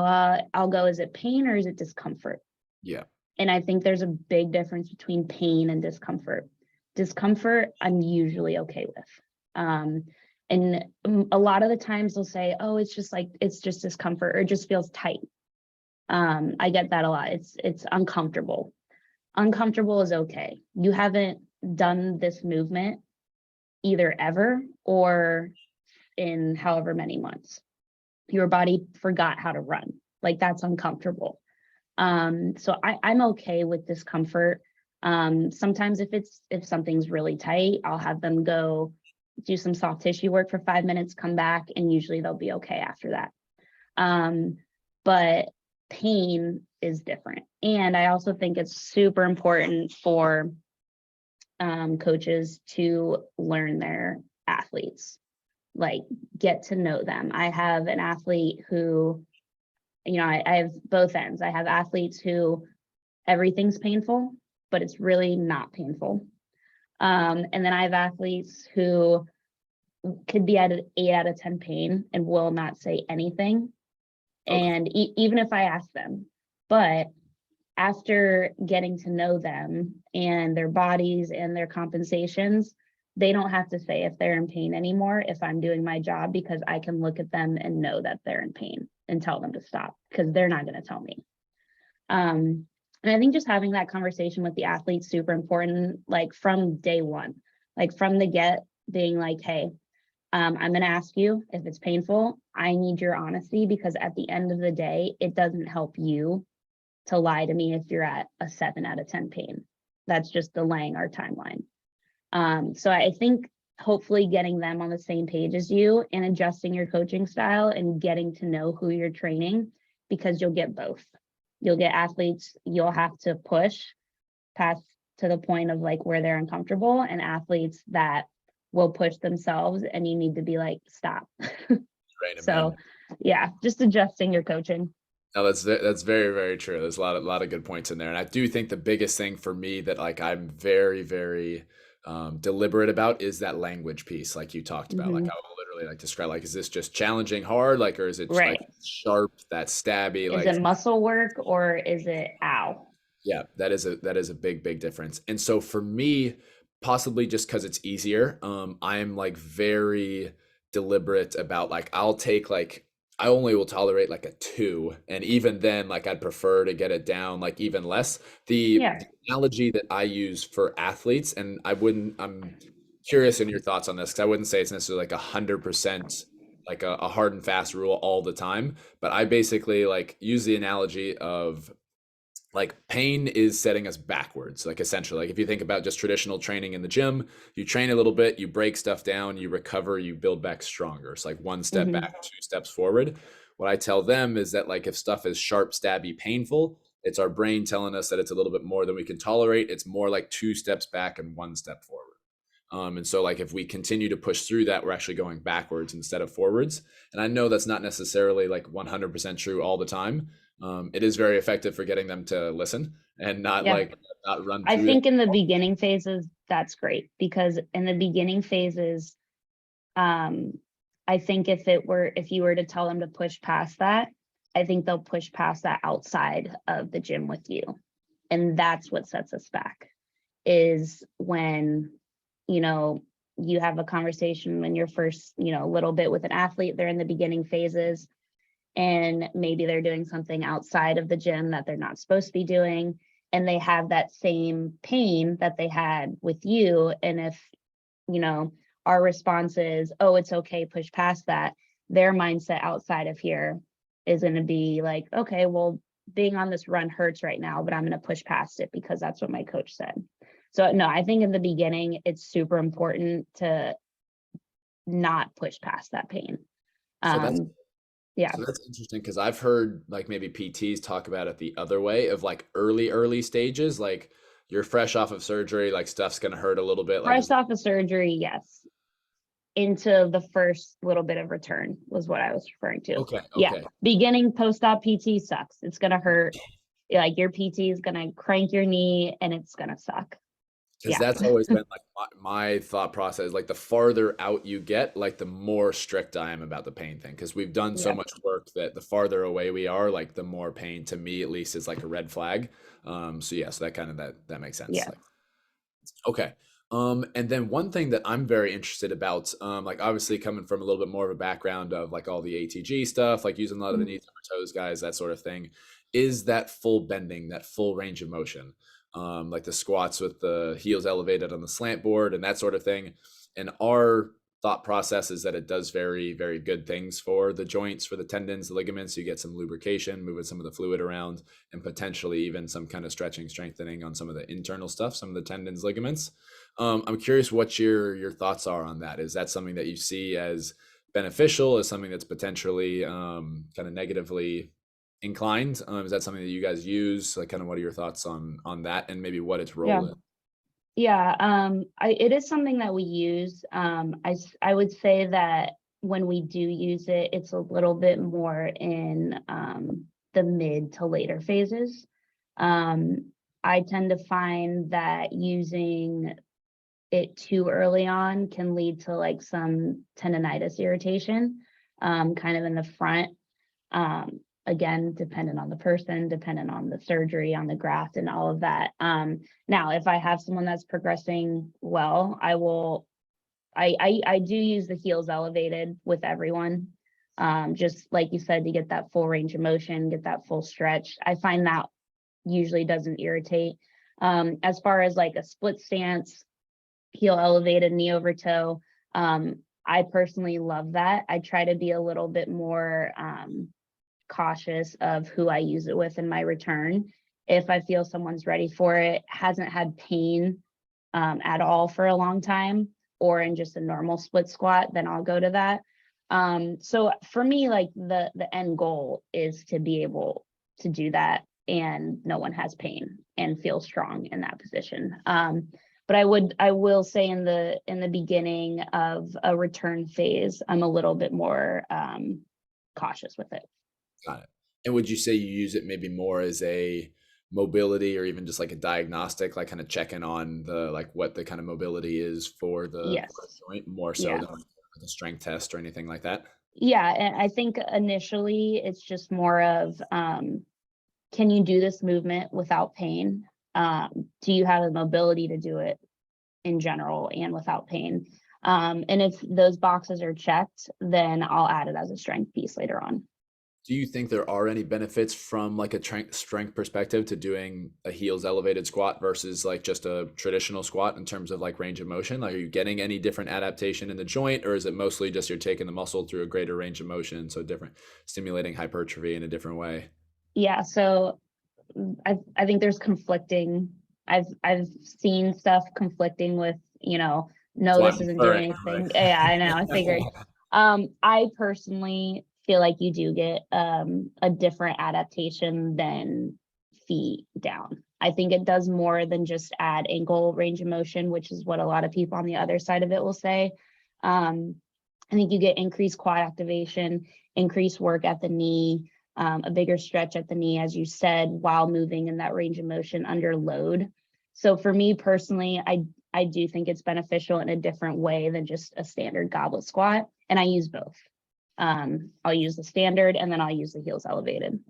Speaker 2: I'll go, is it pain or is it discomfort?
Speaker 1: Yeah.
Speaker 2: And I think there's a big difference between pain and discomfort. Discomfort, I'm usually okay with. Um, and a lot of the times they'll say, oh, it's just discomfort or it just feels tight. I get that a lot. It's uncomfortable. Uncomfortable is okay. You haven't done this movement either ever or in however many months. Your body forgot how to run. Like that's uncomfortable. So I'm okay with discomfort. Sometimes if something's really tight, I'll have them go do some soft tissue work for 5 minutes, come back, and usually they'll be okay after that. Um, but pain is different. And I also think it's super important for coaches to learn their athletes, like get to know them. I have an athlete who, I have both ends. I have athletes who everything's painful, but it's really not painful. And then I have athletes who could be at an 8 out of 10 pain and will not say anything.
Speaker 1: Okay.
Speaker 2: And even if I ask them, but after getting to know them and their bodies and their compensations, they don't have to say if they're in pain anymore if I'm doing my job because I can look at them and know that they're in pain and tell them to stop because they're not going to tell me. And I think just having that conversation with the athlete's super important, like from day one, like from the get, being like, hey, I'm going to ask you if it's painful. I need your honesty because at the end of the day, it doesn't help you to lie to me if you're at a 7 out of 10 pain. That's just delaying our timeline. So I think hopefully getting them on the same page as you and adjusting your coaching style and getting to know who you're training because you'll get both. You'll get athletes you'll have to push past to the point of like where they're uncomfortable and athletes that will push themselves and you need to be like, stop.
Speaker 1: Right, man.
Speaker 2: So yeah, just adjusting your coaching.
Speaker 1: No, that's very, very true. There's a lot of good points in there, and I do think the biggest thing for me that like I'm very, very deliberate about is that language piece, like you talked about. Like
Speaker 2: Mm-hmm.
Speaker 1: I will literally like describe like, is this just challenging hard, like, or is it like
Speaker 2: Right.
Speaker 1: sharp, that stabby,
Speaker 2: Is
Speaker 1: like
Speaker 2: it muscle work or is it ow?
Speaker 1: yeah, that is a big, big difference. And so for me, possibly just because it's easier, I'm like very deliberate about like I'll take like I only will tolerate like a 2, and even then, like I'd prefer to get it down like even less. The
Speaker 2: Yeah.
Speaker 1: analogy that I use for athletes, and I'm curious in your thoughts on this because I wouldn't say it's necessarily like 100% like a hard and fast rule all the time, but I basically like use the analogy of like pain is setting us backwards, like essentially like if you think about just traditional training in the gym, you train a little bit, you break stuff down, you recover, you build back stronger. It's like one step
Speaker 2: Mm-hmm.
Speaker 1: back, 2 steps forward. what I tell them is that like if stuff is sharp, stabby, painful, it's our brain telling us that it's a little bit more than we can tolerate. It's more like 2 steps back and 1 step forward. And so like if we continue to push through that, we're actually going backwards instead of forwards. And I know that's not necessarily like 100% true all the time. It is very effective for getting them to listen and
Speaker 2: Yeah.
Speaker 1: not run
Speaker 2: I
Speaker 1: through it.
Speaker 2: think in the beginning phases, that's great, because in the beginning phases, um, I think if you were to tell them to push past that, I think they'll push past that outside of the gym with you. And that's what sets us back, is when, you know, you have a conversation when you're first, a little bit with an athlete, they're in the beginning phases, and maybe they're doing something outside of the gym that they're not supposed to be doing, and they have that same pain that they had with you. And if, our response is, oh, it's okay, push past that, their mindset outside of here is going to be like, okay, well, being on this run hurts right now, but I'm going to push past it because that's what my coach said. So no, I think in the beginning, it's super important to not push past that pain.
Speaker 1: So that's
Speaker 2: Yeah.
Speaker 1: So that's interesting because I've heard like maybe PTs talk about it the other way of like early stages, like you're fresh off of surgery, like stuff's gonna hurt a little bit. Like,
Speaker 2: Fresh off of surgery, yes. Into the first little bit of return was what I was referring to.
Speaker 1: okay,
Speaker 2: Yeah.
Speaker 1: okay.
Speaker 2: Beginning post-op PT sucks. It's going to hurt. Like your PT is going to crank your knee and it's going to suck.
Speaker 1: Because
Speaker 2: Yeah.
Speaker 1: that's always been like my thought process. Like the farther out you get, like the more strict I am about the pain thing. Because we've done so
Speaker 2: Yeah.
Speaker 1: much work that the farther away we are, like the more pain to me at least is like a red flag. So yeah, so that kind of that makes sense.
Speaker 2: Yeah.
Speaker 1: Like, okay. And then one thing that I'm very interested about, like obviously coming from a little bit more of a background of like all the ATG stuff, like using a lot of the
Speaker 2: Mhm.
Speaker 1: knees over toes guys, that sort of thing, is that full bending, that full range of motion, like the squats with the heels elevated on the slant board and that sort of thing. And our thought process is that it does very, very good things for the joints, for the tendons, the ligaments. You get some lubrication, moving some of the fluid around, and potentially even some kind of stretching, strengthening on some of the internal stuff, some of the tendons, ligaments. I'm curious what your thoughts are on that. Is that something that you see as beneficial? Is something that's potentially kind of negatively inclined? Is that something that you guys use? Like, kind of, what are your thoughts on that, and maybe what its
Speaker 2: Yeah.
Speaker 1: role is?
Speaker 2: Yeah. It is something that we use. I would say that when we do use it, it's a little bit more in the mid to later phases. I tend to find that using it too early on can lead to like some tendonitis irritation, kind of in the front. Again, dependent on the person, dependent on the surgery, on the graft, and all of that. Now, if I have someone that's progressing well, I do use the heels elevated with everyone. Just like you said, to get that full range of motion, get that full stretch. I find that usually doesn't irritate. As far as like a split stance, heel elevated, knee over toe, I personally love that. I try to be a little bit more cautious of who I use it with in my return. If I feel someone's ready for it, hasn't had pain at all for a long time, or in just a normal split squat, then I'll go to that. So for me, like the end goal is to be able to do that and no one has pain and feel strong in that position. But I will say in the beginning of a return phase, I'm a little bit more cautious with it.
Speaker 1: Got it. And would you say you use it maybe more as a mobility or even just like a diagnostic, like kind of checking on the like what the kind of mobility is for
Speaker 2: Yes.
Speaker 1: the joint more so
Speaker 2: Yeah.
Speaker 1: than like a strength test or anything like that?
Speaker 2: Yeah. And I think initially it's just more of can you do this movement without pain? Do you have the mobility to do it in general and without pain? And if those boxes are checked, then I'll add it as a strength piece later on.
Speaker 1: Do you think there are any benefits from like a strength perspective to doing a heels elevated squat versus like just a traditional squat in terms of like range of motion? Like, are you getting any different adaptation in the joint, or is it mostly just you're taking the muscle through a greater range of motion, so different, stimulating hypertrophy in a different way?
Speaker 2: Yeah. So I think there's conflicting. I've seen stuff conflicting with,
Speaker 1: That's
Speaker 2: no,
Speaker 1: why
Speaker 2: this
Speaker 1: I'm
Speaker 2: isn't doing
Speaker 1: referring,
Speaker 2: anything. Yeah, I know. I figured. I personally feel like you do get a different adaptation than feet down. I think it does more than just add ankle range of motion, which is what a lot of people on the other side of it will say. I think you get increased quad activation, increased work at the knee, a bigger stretch at the knee, as you said, while moving in that range of motion under load. So for me personally, I do think it's beneficial in a different way than just a standard goblet squat. And I use both. I'll use the standard and then I'll use the heels elevated.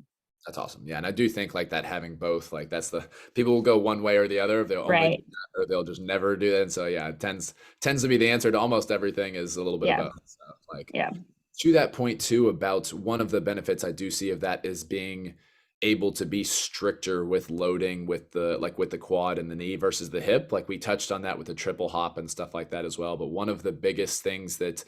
Speaker 1: That's awesome. Yeah, and I do think like that having both, like that's the people will go one way or the other. They'll only do
Speaker 2: Right.
Speaker 1: that, or they'll just never do that. And so yeah, it tends to be the answer to almost everything is a little bit of
Speaker 2: Yeah.
Speaker 1: both. So like
Speaker 2: Yeah.
Speaker 1: to that point too, about one of the benefits I do see of that is being able to be stricter with loading with the quad and the knee versus the hip. Like we touched on that with the triple hop and stuff like that as well. But one of the biggest things that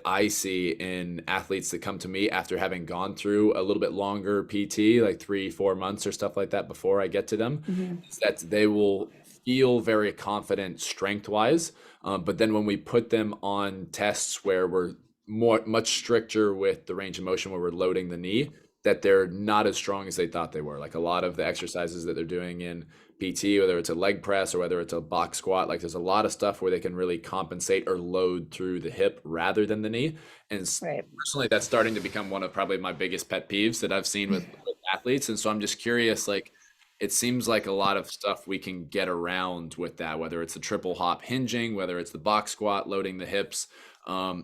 Speaker 1: I see in athletes that come to me after having gone through a little bit longer PT, like 3-4 months or stuff like that before I get to them,
Speaker 2: Mm-hmm.
Speaker 1: is that they will feel very confident strength wise. But then when we put them on tests where we're much stricter with the range of motion where we're loading the knee, that they're not as strong as they thought they were. Like a lot of the exercises that they're doing in PT, whether it's a leg press or whether it's a box squat, like there's a lot of stuff where they can really compensate or load through the hip rather than the knee. And
Speaker 2: Right.
Speaker 1: personally, that's starting to become one of probably my biggest pet peeves that I've seen with athletes. And so I'm just curious, like, it seems like a lot of stuff we can get around with that, whether it's the triple hop hinging, whether it's the box squat, loading the hips.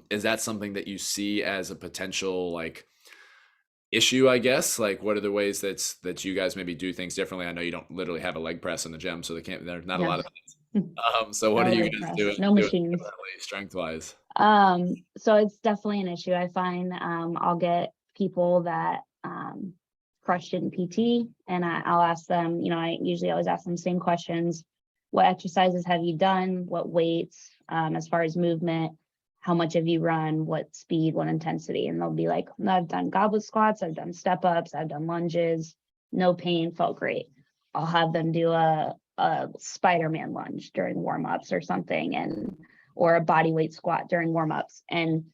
Speaker 1: Is that something that you see as a potential like issue, I guess? Like what are the ways that you guys maybe do things differently? I know you don't literally have a leg press in the gym, so there's not a
Speaker 2: Yeah.
Speaker 1: lot of so what
Speaker 2: No
Speaker 1: are you
Speaker 2: leg
Speaker 1: guys
Speaker 2: press,
Speaker 1: doing
Speaker 2: no machines.
Speaker 1: differently strength wise?
Speaker 2: So it's definitely an issue. I find I'll get people that crushed in PT and I'll ask them, I usually always ask them the same questions. What exercises have you done? What weights, as far as movement? How much have you run? What speed, what intensity? And they'll be like, I've done goblet squats, I've done step ups, I've done lunges, no pain, felt great. I'll have them do a Spider-Man lunge during warm-ups or something, or a body weight squat during warm-ups. And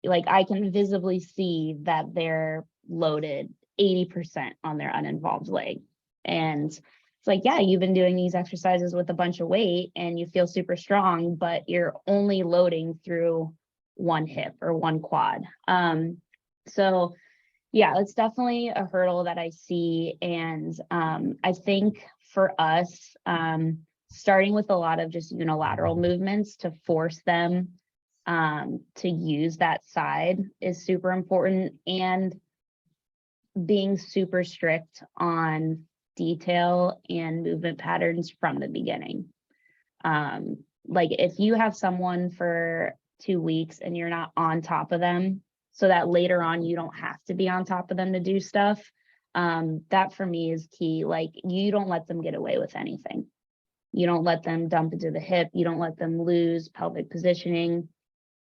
Speaker 2: like I can visibly see that they're loaded 80% on their uninvolved leg. And it's like, yeah, you've been doing these exercises with a bunch of weight and you feel super strong, but you're only loading through one hip or one quad. So yeah, it's definitely a hurdle that I see. And I think for us, starting with a lot of just unilateral movements to force them to use that side is super important, and being super strict on detail and movement patterns from the beginning. Like if you have someone for 2 weeks and you're not on top of them so that later on you don't have to be on top of them to do stuff, that for me is key. Like you don't let them get away with anything. You don't let them dump into the hip. You don't let them lose pelvic positioning.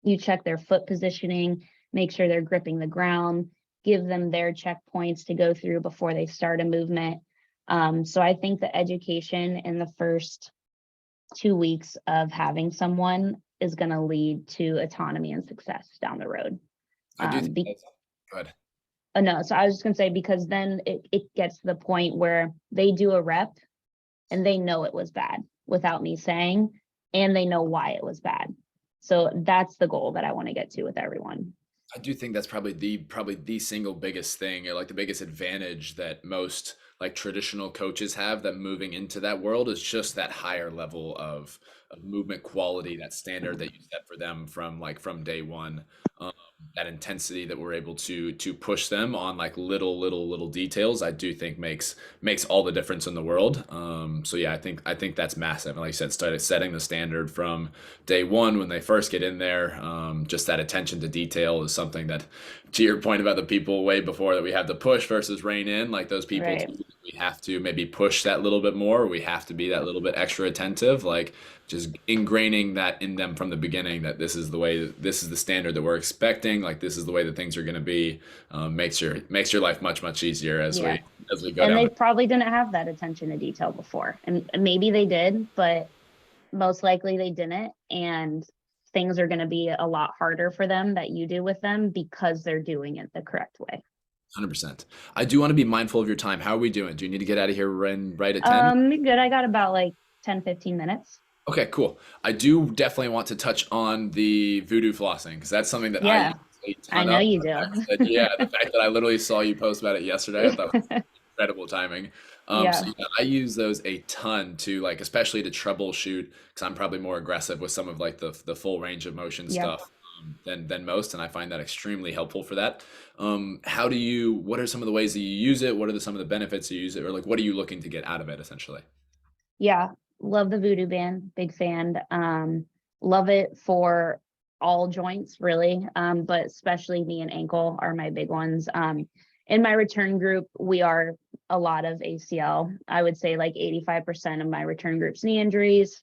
Speaker 2: You check their foot positioning, make sure they're gripping the ground, give them their checkpoints to go through before they start a movement. So I think the education in the first 2 weeks of having someone is going to lead to autonomy and success down the road.
Speaker 1: I do think that's good.
Speaker 2: No, so I was just going to say, because then it gets to the point where they do a rep and they know it was bad without me saying, and they know why it was bad. So that's the goal that I want to get to with everyone.
Speaker 1: I do think that's probably the single biggest thing, or like the biggest advantage that most like traditional coaches have, that moving into that world is just that higher level of movement quality, that standard that you set for them from day one. Um, that intensity that we're able to push them on like little details, I do think makes all the difference in the world. So yeah, I think that's massive. And like I said, started setting the standard from day one when they first get in there. Just that attention to detail is something that, to your point about the people way before, that we have to push versus rein in, like those people
Speaker 2: Right.
Speaker 1: we have to maybe push that little bit more. We have to be that little bit extra attentive, like just ingraining that in them from the beginning, that this is the way, this is the standard that we're expecting, like this is the way that things are going to be. Makes your life much easier as
Speaker 2: Yeah.
Speaker 1: we go
Speaker 2: And
Speaker 1: down
Speaker 2: they probably didn't have that attention to detail before. And maybe they did, but most likely they didn't. And things are going to be a lot harder for them that you do with them because they're doing it the correct way.
Speaker 1: 100%. I do want to be mindful of your time. How are we doing? Do you need to get out of here right at 10?
Speaker 2: Good. I got about like 10, 15 minutes.
Speaker 1: Okay, cool. I do definitely want to touch on the voodoo flossing because that's something that I use
Speaker 2: Yeah,
Speaker 1: a
Speaker 2: I
Speaker 1: ton
Speaker 2: know
Speaker 1: of.
Speaker 2: you
Speaker 1: The fact that, yeah, the fact that I literally saw you post about it yesterday, I thought was
Speaker 2: do.
Speaker 1: incredible timing. So
Speaker 2: Yeah,
Speaker 1: yeah, I use those a ton to like, especially to troubleshoot because I'm probably more aggressive with some of like the full range of motion
Speaker 2: yeah.
Speaker 1: stuff than most, and I find that extremely helpful for that. What are some of the ways that you use it? What are some of the benefits you use it, or like what are you looking to get out of it essentially?
Speaker 2: Yeah, love the Voodoo Band, big fan. Love it for all joints, really, but especially knee and ankle are my big ones. In my return group, we are a lot of ACL. I would say like 85% of my return group's knee injuries,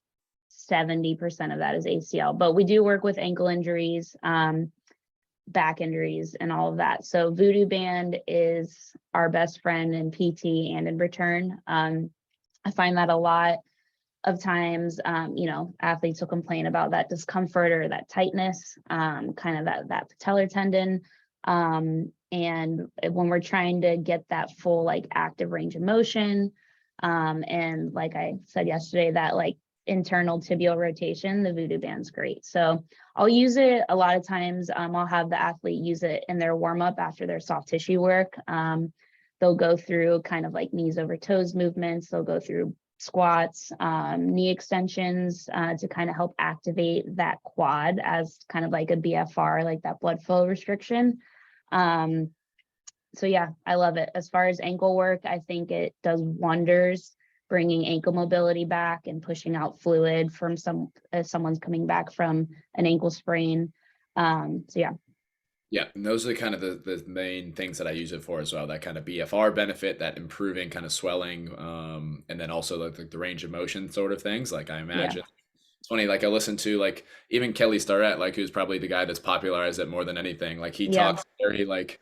Speaker 2: 70% of that is ACL, but we do work with ankle injuries, back injuries, and all of that. So Voodoo Band is our best friend in PT and in return. I find that a lot of times, athletes will complain about that discomfort or that tightness, kind of that patellar tendon. And when we're trying to get that full like active range of motion, and like I said yesterday, that like internal tibial rotation, the Voodoo Band's great. So I'll use it a lot of times. I'll have the athlete use it in their warm up after their soft tissue work. They'll go through kind of like knees over toes movements. They'll go through squats, knee extensions, to kind of help activate that quad as kind of like a BFR, like that blood flow restriction. So yeah, I love it. As far as ankle work, I think it does wonders, bringing ankle mobility back and pushing out fluid from if someone's coming back from an ankle sprain. So yeah.
Speaker 1: Yeah, and those are kind of the main things that I use it for as well. That kind of BFR benefit, that improving kind of swelling, and then also like the range of motion sort of things. Like I
Speaker 2: Yeah.
Speaker 1: imagine it's funny, like I listen to like even Kelly Starrett, like who's probably the guy that's popularized it more than anything. Like he
Speaker 2: Yeah.
Speaker 1: talks very like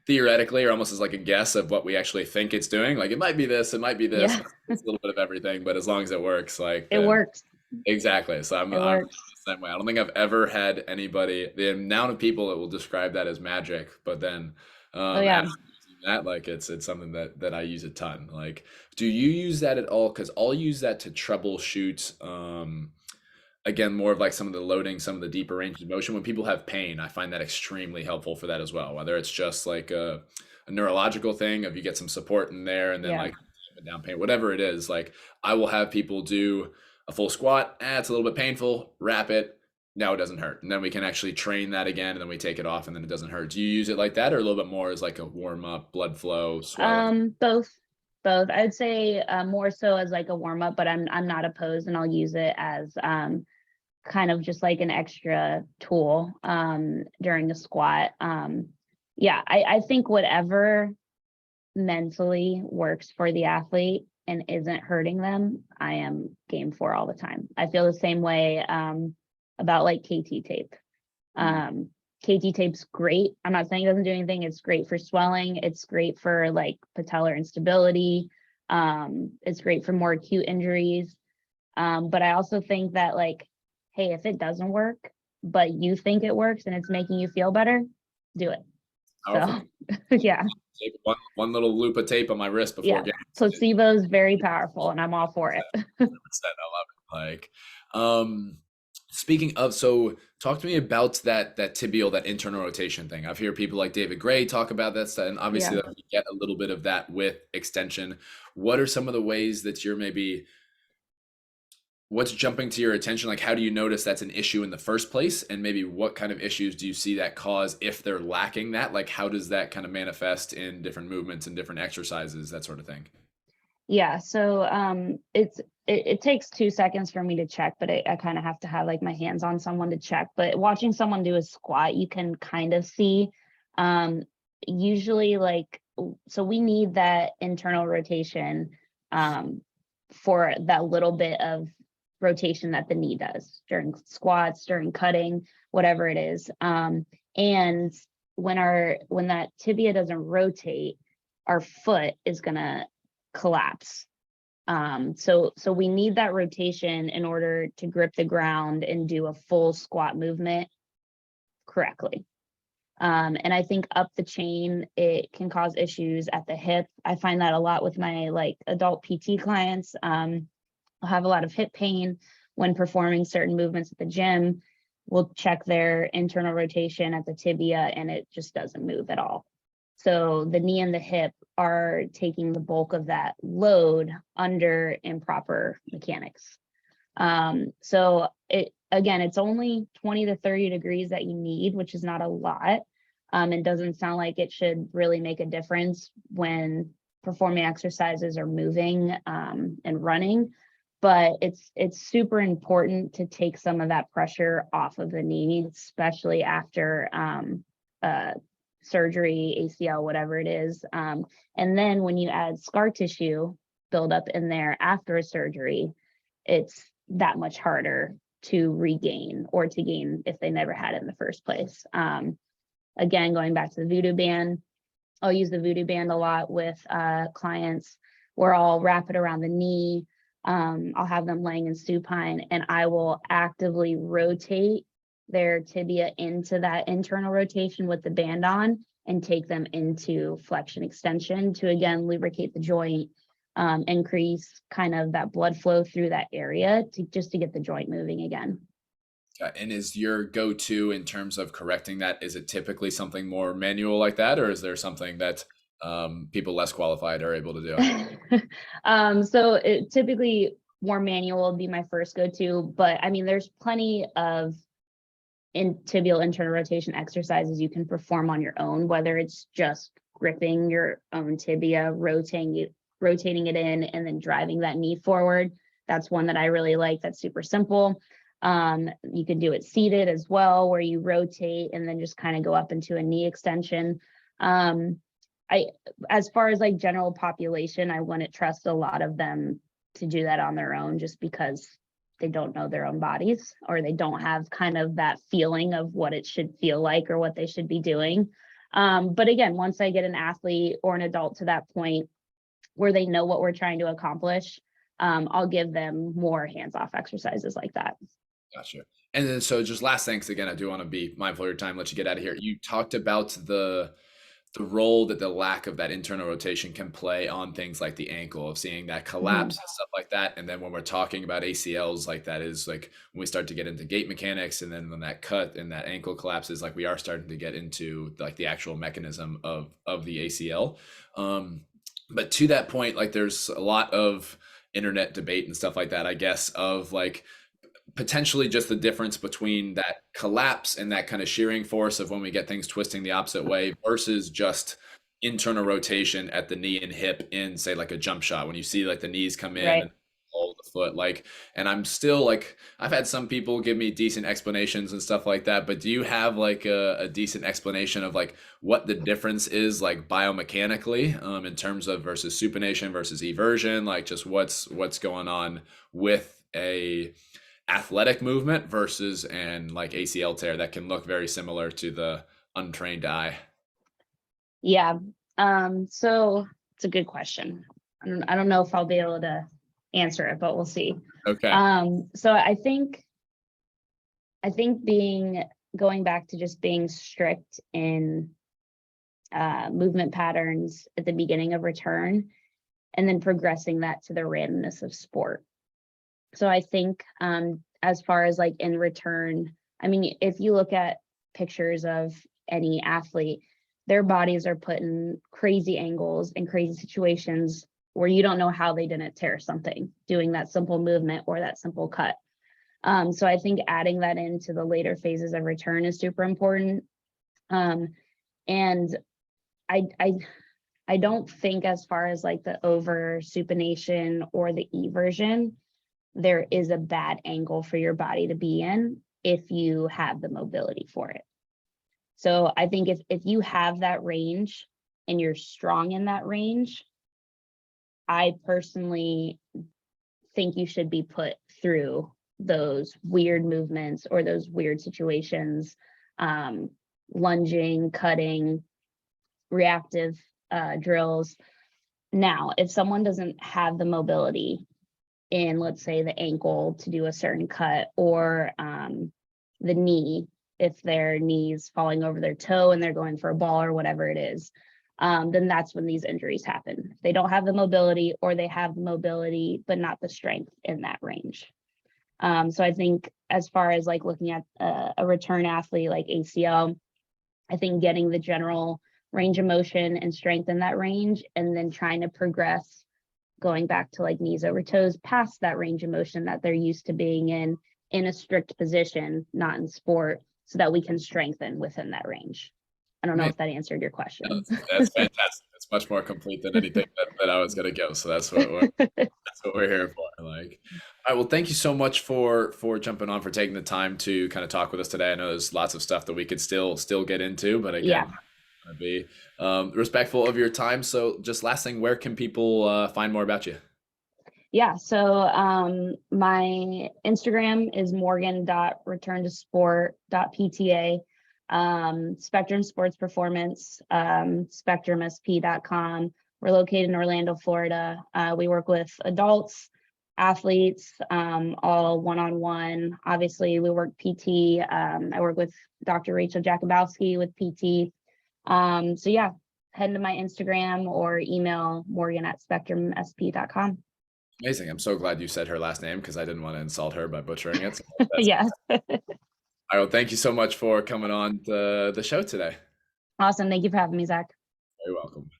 Speaker 1: theoretically or almost as like a guess of what we actually think it's doing. Like it might be this, it might be this,
Speaker 2: Yeah.
Speaker 1: it's a little bit of everything, but as long as it works, like
Speaker 2: It
Speaker 1: then
Speaker 2: works.
Speaker 1: exactly. So
Speaker 2: It
Speaker 1: I'm
Speaker 2: works.
Speaker 1: the same way. I don't think I've ever had anybody, the amount of people that will describe that as magic, but then
Speaker 2: Oh
Speaker 1: after
Speaker 2: yeah.
Speaker 1: using that, like it's something that I use a ton. Like, do you use that at all? Because I'll use that to troubleshoot. Again, more of like some of the loading, some of the deeper range of motion. When people have pain, I find that extremely helpful for that as well. Whether it's just like a neurological thing, if you get some support in there, and then
Speaker 2: Yeah.
Speaker 1: like down pain, whatever it is, like I will have people do a full squat. It's a little bit painful. Wrap it. Now it doesn't hurt, and then we can actually train that again, and then we take it off, and then it doesn't hurt. Do you use it like that, or a little bit more as like a warm up, blood flow, swelling?
Speaker 2: Both. Both. I'd say more so as like a warm up, but I'm not opposed, and I'll use it as kind of just like an extra tool during a squat. Yeah, I think whatever mentally works for the athlete and isn't hurting them, I am game for all the time. I feel the same way about like KT tape. KT tape's great. I'm not saying it doesn't do anything. It's great for swelling. It's great for like patellar instability. It's great for more acute injuries. But I also think that like, hey, if it doesn't work, but you think it works and it's making you feel better, do it.
Speaker 1: Powerful.
Speaker 2: So yeah,
Speaker 1: Tape one little loop of tape on my wrist before
Speaker 2: yeah.
Speaker 1: getting.
Speaker 2: Placebo is very powerful and I'm all for it.
Speaker 1: 100%. I love it. Like, speaking of, so talk to me about that tibial, that internal rotation thing. I've heard people like David Gray talk about that stuff, and obviously
Speaker 2: Yeah.
Speaker 1: like, we get a little bit of that with extension. What are some of the ways that you're maybe what's jumping to your attention? Like, how do you notice that's an issue in the first place? And maybe what kind of issues do you see that cause if they're lacking that? Like, how does that kind of manifest in different movements and different exercises, that sort of thing?
Speaker 2: Yeah. So it takes 2 seconds for me to check, but I kind of have to have like my hands on someone to check. But watching someone do a squat, you can kind of see um usually like, so we need that internal rotation for that little bit of rotation that the knee does during squats, during cutting, whatever it is. And when that tibia doesn't rotate, our foot is gonna collapse. So we need that rotation in order to grip the ground and do a full squat movement correctly. And I think up the chain, it can cause issues at the hip. I find that a lot with my like adult PT clients. I'll have a lot of hip pain when performing certain movements at the gym. We'll check their internal rotation at the tibia and it just doesn't move at all. So the knee and the hip are taking the bulk of that load under improper mechanics. So it's only 20 to 30 degrees that you need, which is not a lot. It doesn't sound like it should really make a difference when performing exercises or moving and running, but it's super important to take some of that pressure off of the knee, especially after surgery, ACL, whatever it is. And then when you add scar tissue buildup in there after a surgery, it's that much harder to regain or to gain if they never had it in the first place. Again, going back to the voodoo band, I'll use the voodoo band a lot with clients where I'll wrap it around the knee. I'll have them laying in supine and I will actively rotate their tibia into that internal rotation with the band on and take them into flexion extension to again lubricate the joint, increase kind of that blood flow through that area to get the joint moving again.
Speaker 1: And is your go-to in terms of correcting that, is it typically something more manual like that, or is there something that people less qualified are able to do?
Speaker 2: So it typically more manual would be my first go-to, but I mean, there's plenty of tibial internal rotation exercises you can perform on your own, whether it's just gripping your own tibia, rotating it in, and then driving that knee forward. That's one that I really like. That's super simple. You can do it seated as well, where you rotate and then just kind of go up into a knee extension. As far as like general population, I wouldn't trust a lot of them to do that on their own just because they don't know their own bodies or they don't have kind of that feeling of what it should feel like or what they should be doing. But again, once I get an athlete or an adult to that point where they know what we're trying to accomplish, I'll give them more hands-off exercises like that.
Speaker 1: Gotcha. And then, so just last thing, 'cause again, I do want to be mindful of your time, let you get out of here. You talked about the role that the lack of that internal rotation can play on things like the ankle, of seeing that collapse and stuff like that. And then when we're talking about ACLs, like that is like when we start to get into gait mechanics, and then when that cut and that ankle collapses, like we are starting to get into like the actual mechanism of the ACL. But to that point, like there's a lot of internet debate and stuff like that, I guess, of like potentially just the difference between that collapse and that kind of shearing force of when we get things twisting the opposite way versus just internal rotation at the knee and hip in, say, like a jump shot, when you see like the knees come in
Speaker 2: Right.
Speaker 1: and hold the foot, like, and I'm still like, I've had some people give me decent explanations and stuff like that, but do you have like a decent explanation of like what the difference is like biomechanically, in terms of versus supination versus eversion, like just what's going on with a athletic movement versus an like ACL tear that can look very similar to the untrained eye?
Speaker 2: Yeah. So it's a good question. I don't know if I'll be able to answer it, but we'll see.
Speaker 1: Okay.
Speaker 2: So I think going back to just being strict in movement patterns at the beginning of return and then progressing that to the randomness of sport. So I think as far as like in return, I mean, if you look at pictures of any athlete, their bodies are put in crazy angles and crazy situations where you don't know how they didn't tear something doing that simple movement or that simple cut. So I think adding that into the later phases of return is super important. And I don't think as far as like the over supination or the eversion, there is a bad angle for your body to be in if you have the mobility for it. So I think if you have that range and you're strong in that range, I personally think you should be put through those weird movements or those weird situations, lunging, cutting, reactive drills. Now, if someone doesn't have the mobility in, let's say, the ankle to do a certain cut, or the knee, if their knee's falling over their toe and they're going for a ball or whatever it is, then that's when these injuries happen. They don't have the mobility, or they have the mobility but not the strength in that range. So I think as far as like looking at a return athlete like ACL, I think getting the general range of motion and strength in that range, and then trying to progress going back to like knees over toes past that range of motion that they're used to being in a strict position, not in sport, so that we can strengthen within that range. I don't know
Speaker 1: Man,
Speaker 2: if that answered your question.
Speaker 1: that's fantastic. It's much more complete than anything that I was gonna give. So that's what we're here for. Like, all right. Well, thank you so much for jumping on, for taking the time to kind of talk with us today. I know there's lots of stuff that we could still get into, but
Speaker 2: Yeah.
Speaker 1: again, to be respectful of your time. So, just last thing, where can people find more about you?
Speaker 2: Yeah. So my Instagram is morgan.returntosport.pta. Spectrum Sports Performance, spectrumsp.com. We're located in Orlando, Florida. We work with adults, athletes, all one-on-one. Obviously, we work PT. I work with Dr. Rachel Jakubowski with PT. So yeah, head to my Instagram or email morgan@spectrumsp.com.
Speaker 1: Amazing. I'm so glad you said her last name because I didn't want to insult her by butchering it. So that's
Speaker 2: Yeah.
Speaker 1: all right. Well, thank you so much for coming on the show today.
Speaker 2: Awesome. Thank you for having me, Zach.
Speaker 1: You're welcome.